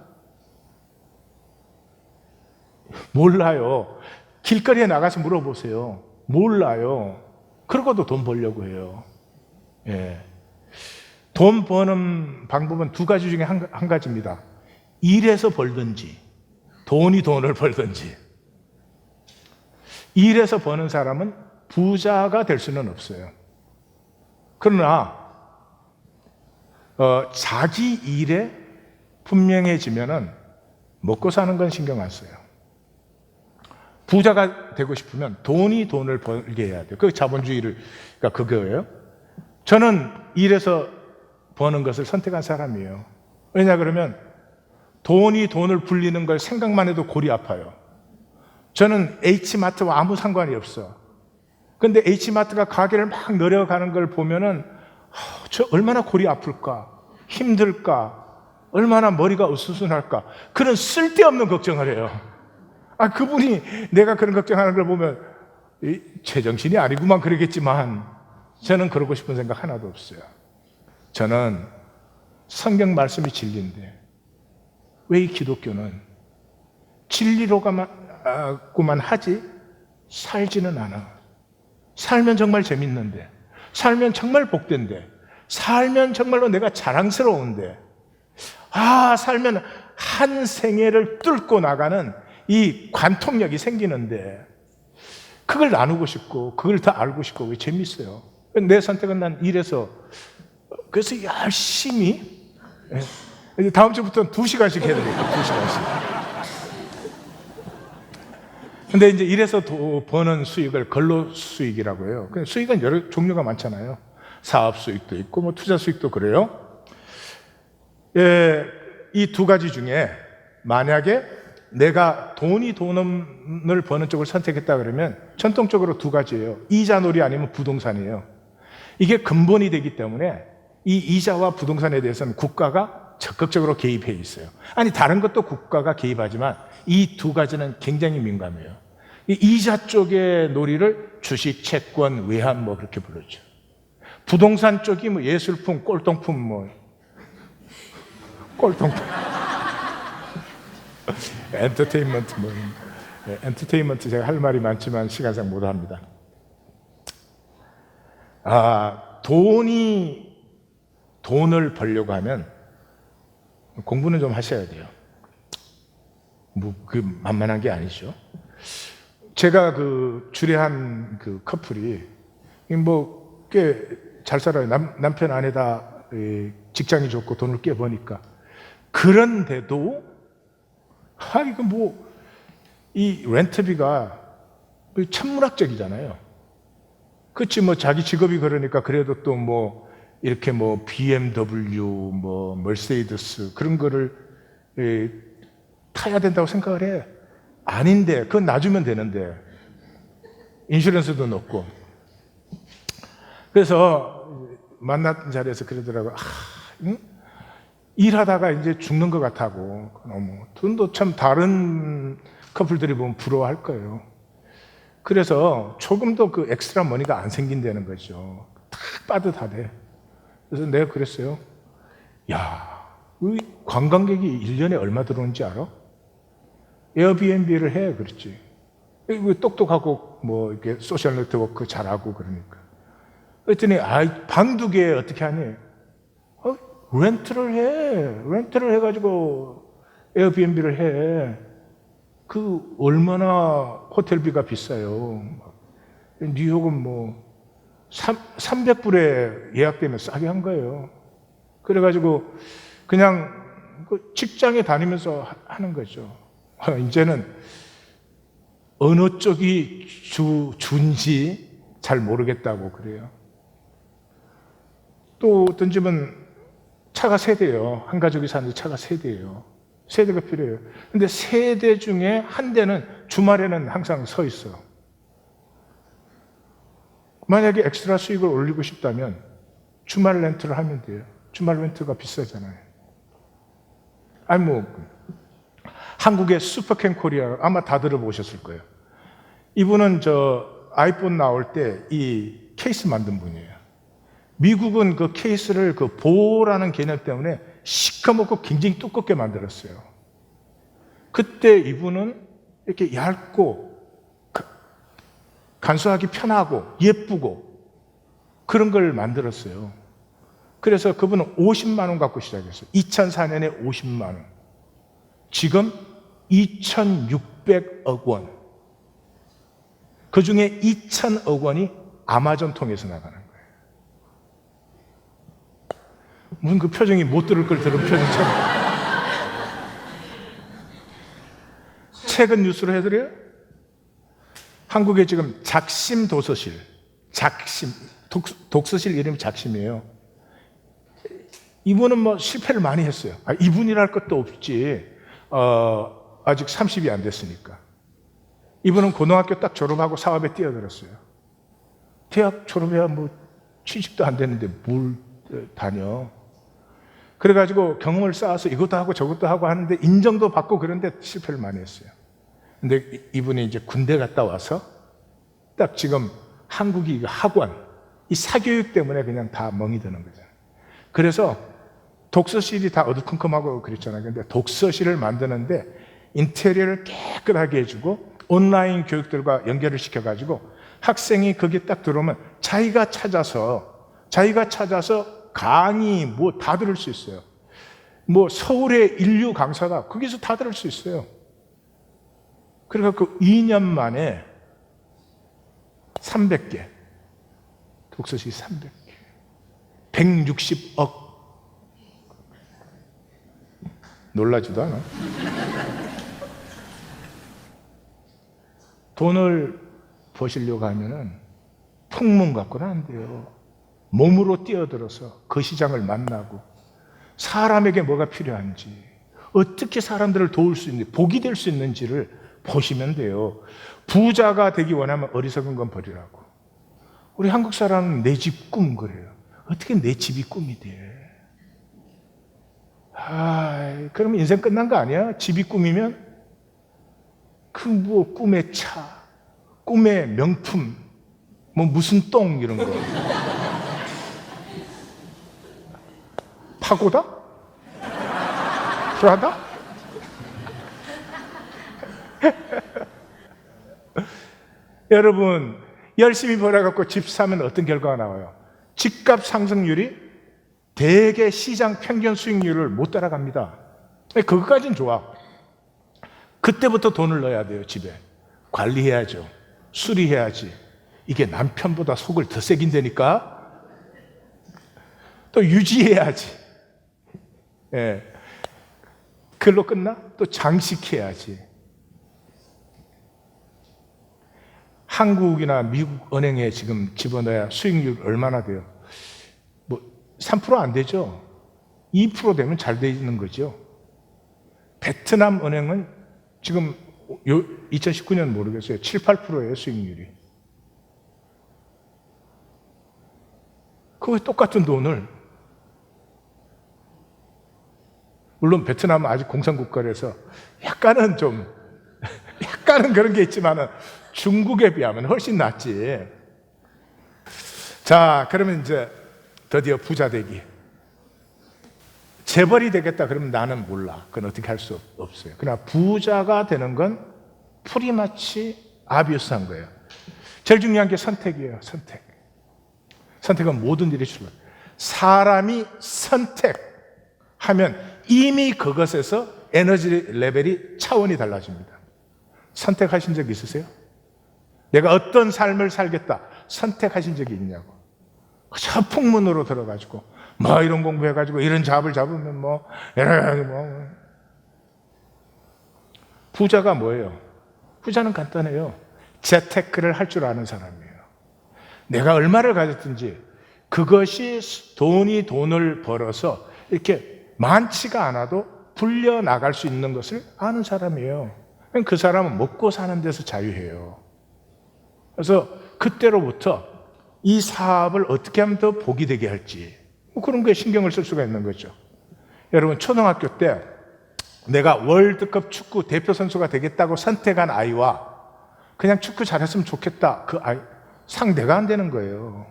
Speaker 1: 몰라요. 길거리에 나가서 물어보세요. 몰라요. 그러고도 돈 벌려고 해요. 예. 돈 버는 방법은 2가지 중에 한 가지입니다. 일해서 벌든지, 돈이 돈을 벌든지. 일해서 버는 사람은 부자가 될 수는 없어요. 그러나 자기 일에 분명해지면은 먹고 사는 건 신경 안 써요. 부자가 되고 싶으면 돈이 돈을 벌게 해야 돼요. 그 자본주의가 그거예요. 저는 일해서 버는 것을 선택한 사람이에요. 왜냐 그러면 돈이 돈을 불리는 걸 생각만 해도 골이 아파요. 저는 H마트와 아무 상관이 없어. 근데 H마트가 가게를 막 늘어가는 걸 보면은 저 얼마나 골이 아플까, 힘들까, 얼마나 머리가 으스스할까, 그런 쓸데없는 걱정을 해요. 그분이 내가 그런 걱정하는 걸 보면 제정신이 아니구만 그러겠지만 저는 그러고 싶은 생각 하나도 없어요. 저는 성경 말씀이 진리인데 왜 이 기독교는 진리로만 하지 살지는 않아. 살면 정말 재밌는데, 살면 정말 복된데, 살면 정말로 내가 자랑스러운데, 살면 한 생애를 뚫고 나가는 이 관통력이 생기는데, 그걸 나누고 싶고 그걸 더 알고 싶고 왜 재밌어요. 내 선택은 난 이래서, 그래서 열심히, 다음 주부터는 2시간씩 해야 되겠다. 2시간씩. 근데 이제 이래서 버는 수익을 근로 수익이라고 해요. 수익은 여러 종류가 많잖아요. 사업 수익도 있고 뭐 투자 수익도 그래요. 이 2가지 중에 만약에 내가 돈을 버는 쪽을 선택했다 그러면 전통적으로 2가지예요. 이자놀이 아니면 부동산이에요. 이게 근본이 되기 때문에 이 이자와 부동산에 대해서는 국가가 적극적으로 개입해 있어요. 아니 다른 것도 국가가 개입하지만 이 2가지는 굉장히 민감해요. 이 이자 쪽의 놀이를 주식, 채권, 외환 뭐 그렇게 부르죠. 부동산 쪽이 뭐 예술품, 꼴통품 뭐 꼴통품 엔터테인먼트 뭐 엔터테인먼트 제가 할 말이 많지만 시간상 못 합니다. 돈을 벌려고 하면 공부는 좀 하셔야 돼요. 뭐 만만한 게 아니죠. 제가 주례한 커플이 뭐 꽤 잘 살아요. 남편 아내다 직장이 좋고 돈을 꽤 버니까. 그런데도 이거 뭐 이 렌트비가 천문학적이잖아요. 그렇지 뭐 자기 직업이 그러니까 그래도 또 뭐 이렇게 뭐 BMW, 뭐 머세디스 그런 거를 타야 된다고 생각을 해. 아닌데 그건 놔주면 되는데 인슈런스도 넣고. 그래서 만난 자리에서 그러더라고요. 일하다가 이제 죽는 것 같다고. 돈도 참 다른 커플들이 보면 부러워할 거예요. 그래서 조금 더 엑스트라 머니가 안 생긴다는 거죠. 딱 빠듯하대. 그래서 내가 그랬어요. 관광객이 1년에 얼마 들어오는지 알아? 에어비앤비를 해, 그렇지. 똑똑하고, 뭐, 이렇게 소셜 네트워크 잘하고 그러니까. 그랬더니, 방 2개 어떻게 하니? 렌트를 해. 렌트를 해가지고 에어비앤비를 해. 얼마나 호텔비가 비싸요. 뉴욕은 뭐, 300불에 예약되면 싸게 한 거예요. 그래가지고 그냥 직장에 다니면서 하는 거죠. 이제는 어느 쪽이 준지 잘 모르겠다고 그래요. 또 어떤 집은 차가 3대예요. 한 가족이 사는데 차가 3대예요. 3대가 필요해요. 근데 3대 중에 한 대는 주말에는 항상 서 있어. 만약에 엑스트라 수익을 올리고 싶다면 주말 렌트를 하면 돼요. 주말 렌트가 비싸잖아요. 한국의 슈퍼캠 코리아 아마 다 들어보셨을 거예요. 이분은 아이폰 나올 때 이 케이스 만든 분이에요. 미국은 그 케이스를 보호라는 개념 때문에 시커멓고 굉장히 두껍게 만들었어요. 그때 이분은 이렇게 얇고 간수하기 편하고 예쁘고 그런 걸 만들었어요. 그래서 그분은 50만 원 갖고 시작했어요. 2004년에 50만 원. 지금 2,600억 원. 그 중에 2,000억 원이 아마존 통해서 나가는 거예요. 무슨 표정이 못 들을 걸 들은 표정처럼. 최근 뉴스로 해드려요? 한국에 지금 작심 도서실, 독서실 이름이 작심이에요. 이분은 뭐 실패를 많이 했어요. 이분이랄 것도 없지. 아직 30이 안 됐으니까. 이분은 고등학교 딱 졸업하고 사업에 뛰어들었어요. 대학 졸업해야 뭐 취직도 안 됐는데 뭘 다녀. 그래가지고 경험을 쌓아서 이것도 하고 저것도 하고 하는데 인정도 받고 그런데 실패를 많이 했어요. 근데 이분이 이제 군대 갔다 와서 딱 지금 한국이 학원, 이 사교육 때문에 그냥 다 멍이 드는 거잖아요. 그래서 독서실이 다 어두컴컴하고 그랬잖아요. 근데 독서실을 만드는데 인테리어를 깨끗하게 해주고 온라인 교육들과 연결을 시켜가지고 학생이 거기에 딱 들어오면 자기가 찾아서 강의 뭐 다 들을 수 있어요. 뭐 서울의 인류 강사다. 거기서 다 들을 수 있어요. 그러니까 그 2년 만에 300개. 독서실 300개. 160억. 놀라지도 않아. 돈을 버시려고 하면은 풍문 갖고는 안 돼요. 몸으로 뛰어들어서 그 시장을 만나고 사람에게 뭐가 필요한지, 어떻게 사람들을 도울 수 있는지, 복이 될 수 있는지를 보시면 돼요. 부자가 되기 원하면 어리석은 건 버리라고. 우리 한국 사람은 내 집 꿈 그래요. 어떻게 내 집이 꿈이 돼? 그러면 인생 끝난 거 아니야? 집이 꿈이면? 그 뭐 꿈의 차, 꿈의 명품, 뭐 무슨 똥 이런 거. 파고다? 프라다? 여러분, 열심히 벌어갖고 집 사면 어떤 결과가 나와요? 집값 상승률이 대개 시장 평균 수익률을 못 따라갑니다. 그것까지는 좋아. 그때부터 돈을 넣어야 돼요, 집에. 관리해야죠. 수리해야지. 이게 남편보다 속을 더 새긴다니까? 또 유지해야지. 예. 그걸로 끝나? 또 장식해야지. 한국이나 미국 은행에 지금 집어넣어야 수익률 얼마나 돼요? 뭐 3% 안 되죠? 2% 되면 잘 되는 거죠. 베트남 은행은 지금 2019년 모르겠어요. 7, 8%예요, 수익률이. 그거 똑같은 돈을, 물론 베트남은 아직 공산국가라서 약간은 그런 게 있지만은 중국에 비하면 훨씬 낫지. 자, 그러면 이제 드디어 부자 되기. 재벌이 되겠다 그러면 나는 몰라. 그건 어떻게 할 수 없어요. 그러나 부자가 되는 건 프리마치 아비우스한 거예요. 제일 중요한 게 선택이에요. 선택은 모든 일이 출발. 사람이 선택하면 이미 그것에서 에너지 레벨이 차원이 달라집니다. 선택하신 적 있으세요? 내가 어떤 삶을 살겠다 선택하신 적이 있냐고. 저 풍문으로 들어가지고 뭐 이런 공부해가지고 이런 잡을 잡으면 부자가 뭐예요? 부자는 간단해요. 재테크를 할 줄 아는 사람이에요. 내가 얼마를 가졌든지 그것이 돈을 벌어서 이렇게 많지가 않아도 불려 나갈 수 있는 것을 아는 사람이에요. 그 사람은 먹고 사는 데서 자유해요. 그래서 그때로부터 이 사업을 어떻게 하면 더 복이 되게 할지 뭐 그런 거에 신경을 쓸 수가 있는 거죠. 여러분, 초등학교 때 내가 월드컵 축구 대표 선수가 되겠다고 선택한 아이와 그냥 축구 잘했으면 좋겠다, 그 아이 상대가 안 되는 거예요.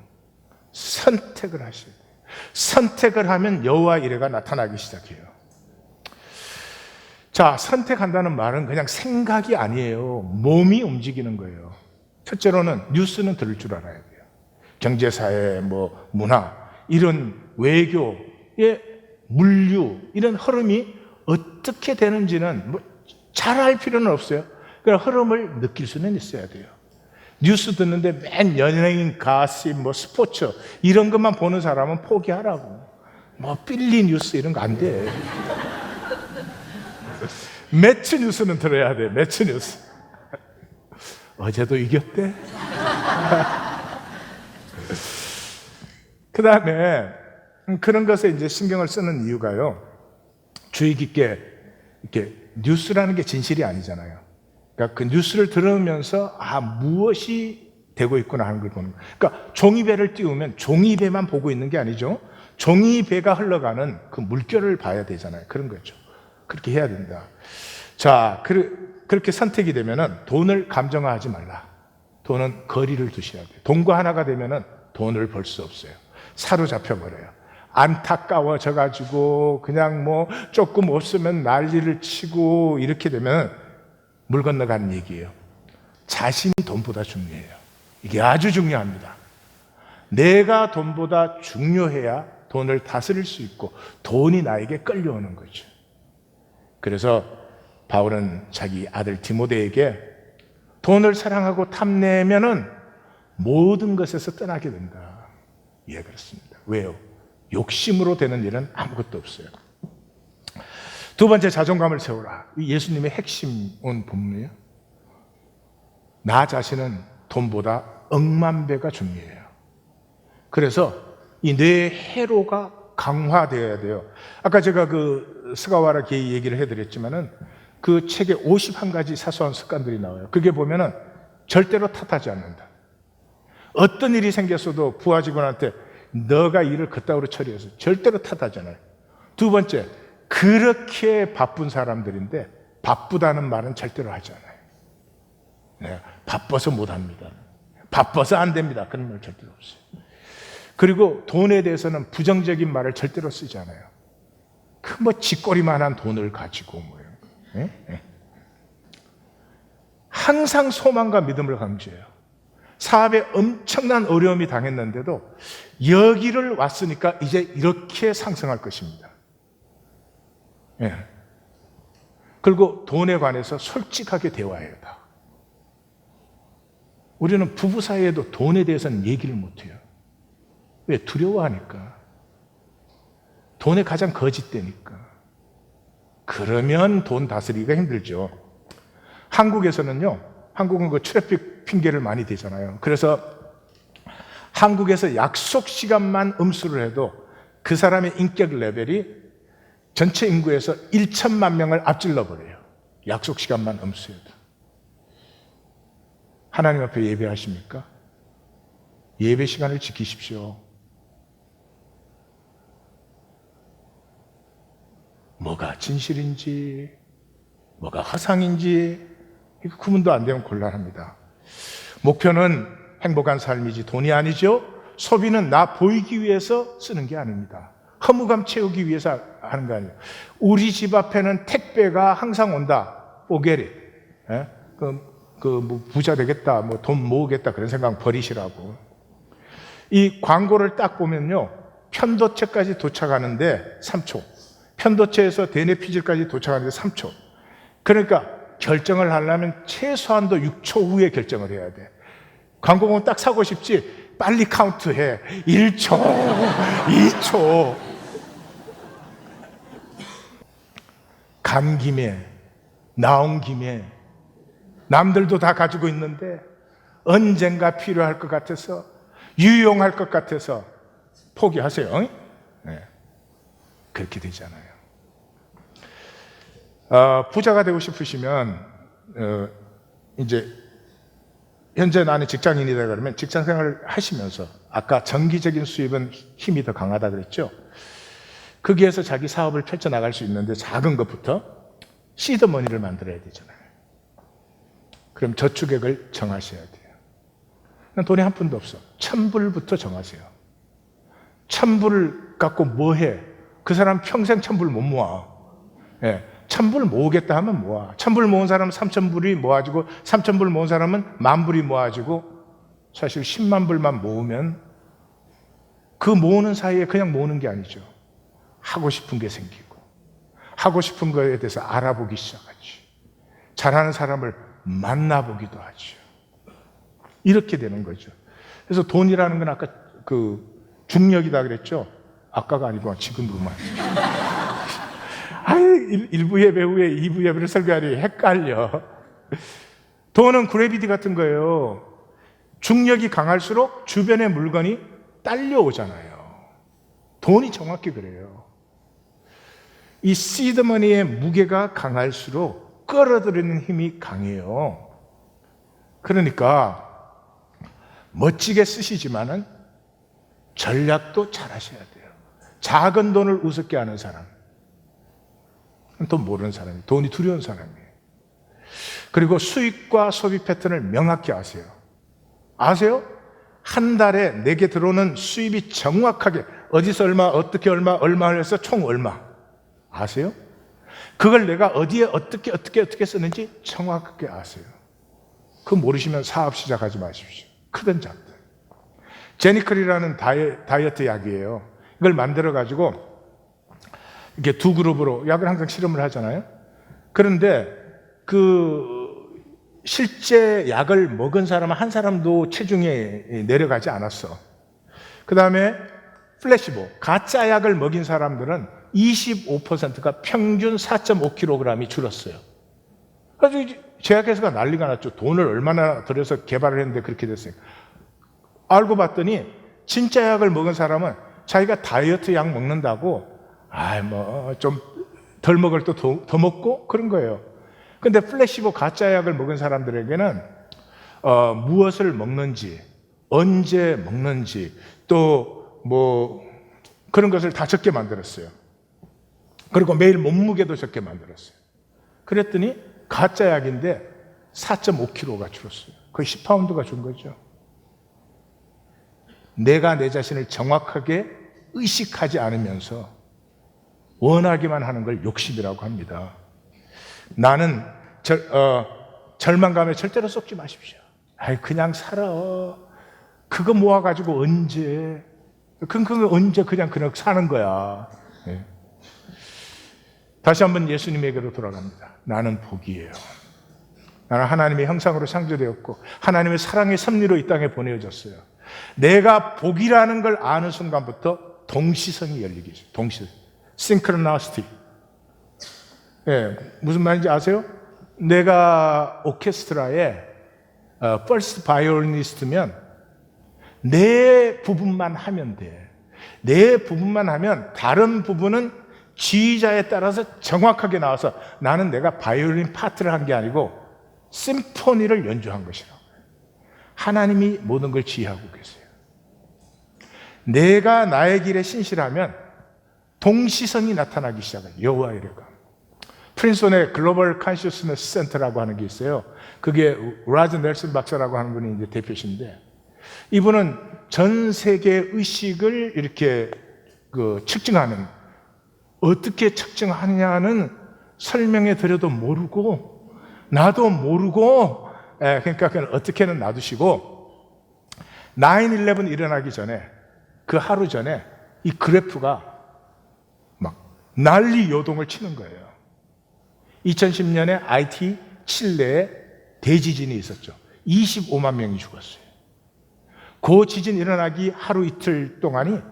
Speaker 1: 선택을 하셔야 돼요. 선택을 하면 여호와 이레가 나타나기 시작해요. 자, 선택한다는 말은 그냥 생각이 아니에요. 몸이 움직이는 거예요. 첫째로는 뉴스는 들을 줄 알아야 돼요. 경제사회, 뭐 문화, 이런 외교의 물류, 이런 흐름이 어떻게 되는지는 뭐 잘 알 필요는 없어요. 그러나 흐름을 느낄 수는 있어야 돼요. 뉴스 듣는데 맨 연예인, 가십, 뭐 스포츠 이런 것만 보는 사람은 포기하라고. 뭐 빌리 뉴스 이런 거 안 돼. 매치 뉴스는 들어야 돼. 매치 뉴스. 어제도 이겼대. 그 다음에 그런 것에 이제 신경을 쓰는 이유가요, 주의 깊게 이렇게 뉴스라는 게 진실이 아니잖아요. 그러니까 그 뉴스를 들으면서 무엇이 되고 있구나 하는 걸 보는 거예요. 그러니까 종이배를 띄우면 종이배만 보고 있는 게 아니죠. 종이배가 흘러가는 그 물결을 봐야 되잖아요. 그런 거죠. 그렇게 해야 된다. 자, 그렇게 선택이 되면은 돈을 감정화하지 말라. 돈은 거리를 두셔야 돼요. 돈과 하나가 되면은 돈을 벌 수 없어요. 사로잡혀 버려요. 안타까워져 가지고 그냥 뭐 조금 없으면 난리를 치고 이렇게 되면 물 건너가는 얘기예요. 자신이 돈보다 중요해요. 이게 아주 중요합니다. 내가 돈보다 중요해야 돈을 다스릴 수 있고 돈이 나에게 끌려오는 거죠. 그래서 바울은 자기 아들 디모데에게 돈을 사랑하고 탐내면은 모든 것에서 떠나게 된다. 예, 그렇습니다. 왜요? 욕심으로 되는 일은 아무것도 없어요. 두 번째, 자존감을 세우라. 예수님의 핵심 본문이에요. 나 자신은 돈보다 억만 배가 중요해요. 그래서 이 뇌의 회로가 강화되어야 돼요. 아까 제가 그 스가와라 게이 얘기를 해드렸지만은 그 책에 51가지 사소한 습관들이 나와요. 그게 보면은 절대로 탓하지 않는다. 어떤 일이 생겼어도 부하 직원한테 너가 일을 그따위로 처리해서 절대로 탓하지 않아요. 두 번째, 그렇게 바쁜 사람들인데 바쁘다는 말은 절대로 하지 않아요. 네, 바빠서 못합니다. 바빠서 안 됩니다. 그런 말 절대로 없어요. 그리고 돈에 대해서는 부정적인 말을 절대로 쓰지 않아요. 그 뭐 쥐꼬리만한 돈을 가지고 뭐요. 네? 항상 소망과 믿음을 강조해요. 사업에 엄청난 어려움이 당했는데도 여기를 왔으니까 이제 이렇게 상승할 것입니다. 예. 그리고 돈에 관해서 솔직하게 대화해요. 다. 우리는 부부 사이에도 돈에 대해서는 얘기를 못해요. 왜? 두려워하니까. 돈에 가장 거짓되니까. 그러면 돈 다스리기가 힘들죠. 한국에서는요, 한국은 그 트래픽 핑계를 많이 대잖아요. 그래서 한국에서 약속 시간만 음수를 해도 그 사람의 인격 레벨이 전체 인구에서 1천만 명을 앞질러 버려요. 약속 시간만 음수해도. 하나님 앞에 예배하십니까? 예배 시간을 지키십시오. 뭐가 진실인지, 뭐가 허상인지 이거 구분도 안 되면 곤란합니다. 목표는 행복한 삶이지 돈이 아니죠. 소비는 나 보이기 위해서 쓰는 게 아닙니다. 허무감 채우기 위해서 하는 거 아니에요. 우리 집 앞에는 택배가 항상 온다. 오게리. 뭐 부자 되겠다, 뭐 돈 모으겠다 그런 생각 버리시라고. 이 광고를 딱 보면요, 편도체까지 도착하는데 3초. 편도체에서 대뇌피질까지 도착하는데 3초. 그러니까 결정을 하려면 최소한도 6초 후에 결정을 해야 돼. 광고 보면 딱 사고 싶지? 빨리 카운트해. 1초, 2초. 간 김에, 나온 김에, 남들도 다 가지고 있는데 언젠가 필요할 것 같아서, 유용할 것 같아서 포기하세요. 네. 그렇게 되잖아요. 부자가 되고 싶으시면 이제 현재 나는 직장인이다 그러면 직장 생활을 하시면서, 아까 정기적인 수입은 힘이 더 강하다 그랬죠. 거기에서 자기 사업을 펼쳐나갈 수 있는데 작은 것부터 시드머니를 만들어야 되잖아요. 그럼 저축액을 정하셔야 돼요. 돈이 한 푼도 없어. 1,000불부터 정하세요. 1,000불을 갖고 뭐 해? 그 사람 평생 1,000불 못 모아. 예. 1,000불 모으겠다 하면 모아. 1,000불 모은 사람은 3,000불이 모아지고, 3,000불 모은 사람은 10,000불이 모아지고, 사실 10만 불만 모으면 그 모으는 사이에 그냥 모으는 게 아니죠. 하고 싶은 게 생기고, 하고 싶은 거에 대해서 알아보기 시작하지. 잘하는 사람을 만나보기도 하죠. 이렇게 되는 거죠. 그래서 돈이라는 건 아까 그 중력이다 그랬죠? 아까가 아니고 지금도만. 아유, 1부 예배 후에 2부 예배를 설교하니 헷갈려. 돈은 그래비티 같은 거예요. 중력이 강할수록 주변의 물건이 딸려오잖아요. 돈이 정확히 그래요. 이 시드머니의 무게가 강할수록 끌어들이는 힘이 강해요. 그러니까 멋지게 쓰시지만은 전략도 잘 하셔야 돼요. 작은 돈을 우습게 하는 사람, 돈 모르는 사람이에요. 돈이 두려운 사람이에요. 그리고 수익과 소비 패턴을 명확히 아세요. 아세요? 한 달에 내게 들어오는 수입이 정확하게 어디서 얼마, 어떻게 얼마 해서 총 얼마 아세요? 그걸 내가 어디에 어떻게 쓰는지 정확하게 아세요. 그거 모르시면 사업 시작하지 마십시오. 크든 작든. 제니클이라는 다이어트 약이에요. 이걸 만들어가지고 이렇게 두 그룹으로 약을 항상 실험을 하잖아요. 그런데 실제 약을 먹은 사람은 한 사람도 체중이 내려가지 않았어. 그 다음에 플래시보, 가짜 약을 먹인 사람들은 25%가 평균 4.5kg이 줄었어요. 그래서 제약회사가 난리가 났죠. 돈을 얼마나 들여서 개발을 했는데 그렇게 됐어요. 알고 봤더니 진짜 약을 먹은 사람은 자기가 다이어트 약 먹는다고 좀 덜 먹을 또 더 먹고 그런 거예요. 근데 플래시보 가짜 약을 먹은 사람들에게는 무엇을 먹는지, 언제 먹는지, 또 그런 것을 다 적게 만들었어요. 그리고 매일 몸무게도 적게 만들었어요. 그랬더니 가짜 약인데 4.5kg가 줄었어요. 거의 10파운드가 준 거죠. 내가 내 자신을 정확하게 의식하지 않으면서 원하기만 하는 걸 욕심이라고 합니다. 나는 절망감에 절대로 쏟지 마십시오. 그냥 살아. 그거 모아가지고 언제? 그거 언제 그냥 사는 거야. 네. 다시 한번 예수님에게로 돌아갑니다. 나는 복이에요. 나는 하나님의 형상으로 창조되었고 하나님의 사랑의 섭리로 이 땅에 보내어졌어요. 내가 복이라는 걸 아는 순간부터 동시성이 열리기 시작해요. 동시성. synchronicity. 무슨 말인지 아세요? 내가 오케스트라의 first violinist면 내 부분만 하면 돼. 내 부분만 하면 다른 부분은 지휘자에 따라서 정확하게 나와서 나는 내가 바이올린 파트를 한 게 아니고 심포니를 연주한 것이라고. 하나님이 모든 걸 지휘하고 계세요. 내가 나의 길에 신실하면 동시성이 나타나기 시작해요. 여호와 이레가. 프린스턴의 글로벌 컨셔스너스 센터라고 하는 게 있어요. 그게 라즈 넬슨 박사라고 하는 분이 이제 대표신데, 이분은 전 세계 의식을 이렇게 측정하는, 어떻게 측정하느냐는 설명해 드려도 모르고 나도 모르고, 그러니까 그냥 어떻게는 놔두시고 9/11 일어나기 전에 그 하루 전에 이 그래프가 막 난리 요동을 치는 거예요. 2010년에 IT 칠레에 대지진이 있었죠. 25만 명이 죽었어요. 그 지진 일어나기 하루 이틀 동안이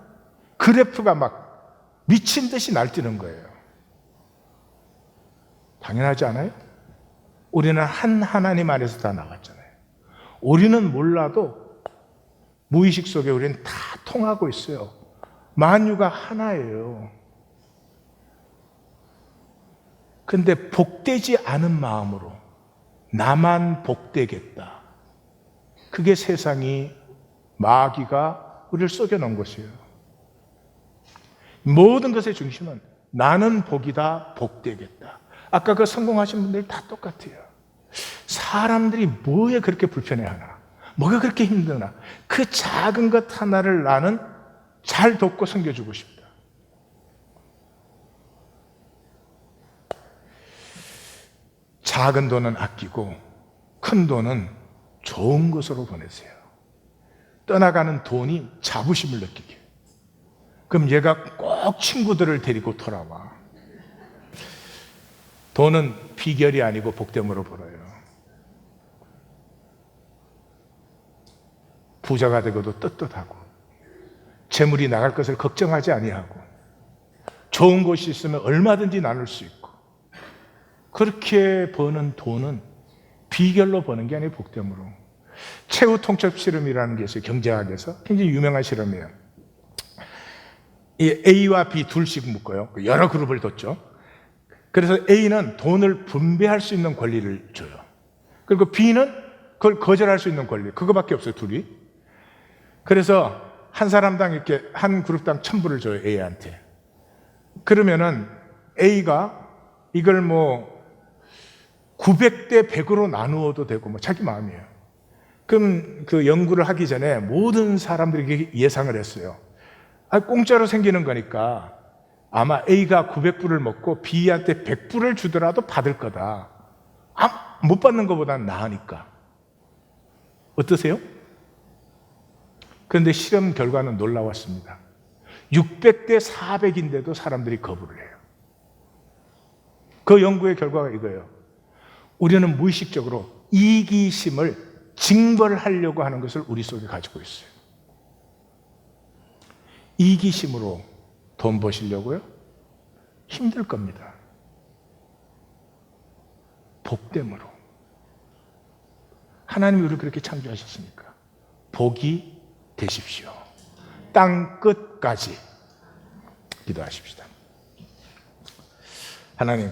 Speaker 1: 그래프가 막 미친 듯이 날뛰는 거예요. 당연하지 않아요? 우리는 한 하나님 안에서 다 나왔잖아요. 우리는 몰라도 무의식 속에 우리는 다 통하고 있어요. 만유가 하나예요. 근데 복되지 않은 마음으로 나만 복되겠다. 그게 세상이, 마귀가 우리를 속여놓은 것이에요. 모든 것의 중심은 나는 복이다, 복되겠다. 아까 그 성공하신 분들이 다 똑같아요. 사람들이 뭐에 그렇게 불편해하나, 뭐가 그렇게 힘드나, 그 작은 것 하나를 나는 잘 돕고 섬겨주고 싶다. 작은 돈은 아끼고 큰 돈은 좋은 곳으로 보내세요. 떠나가는 돈이 자부심을 느끼게. 그럼 얘가 꼭 친구들을 데리고 돌아와. 돈은 비결이 아니고 복됨으로 벌어요. 부자가 되고도 떳떳하고 재물이 나갈 것을 걱정하지 아니하고 좋은 곳이 있으면 얼마든지 나눌 수 있고, 그렇게 버는 돈은 비결로 버는 게 아니고 복됨으로. 최후 통첩 실험이라는 게 있어요. 경제학에서 굉장히 유명한 실험이에요. 이 A와 B 둘씩 묶어요. 여러 그룹을 뒀죠. 그래서 A는 돈을 분배할 수 있는 권리를 줘요. 그리고 B는 그걸 거절할 수 있는 권리, 그거밖에 없어요, 둘이. 그래서 한 사람당 이렇게 한 그룹당 1,000불을 줘요, A한테. 그러면은 A가 이걸 900대 100으로 나누어도 되고 자기 마음이에요. 그럼 그 연구를 하기 전에 모든 사람들이 예상을 했어요. 공짜로 생기는 거니까 아마 A가 900불을 먹고 B한테 100불을 주더라도 받을 거다. 못 받는 것보다는 나으니까. 어떠세요? 그런데 실험 결과는 놀라웠습니다. 600대 400인데도 사람들이 거부를 해요. 그 연구의 결과가 이거예요. 우리는 무의식적으로 이기심을 징벌하려고 하는 것을 우리 속에 가지고 있어요. 이기심으로 돈 버시려고요? 힘들 겁니다. 복됨으로. 하나님이 우리를 그렇게 창조하셨으니까 복이 되십시오. 땅 끝까지 기도하십시다. 하나님,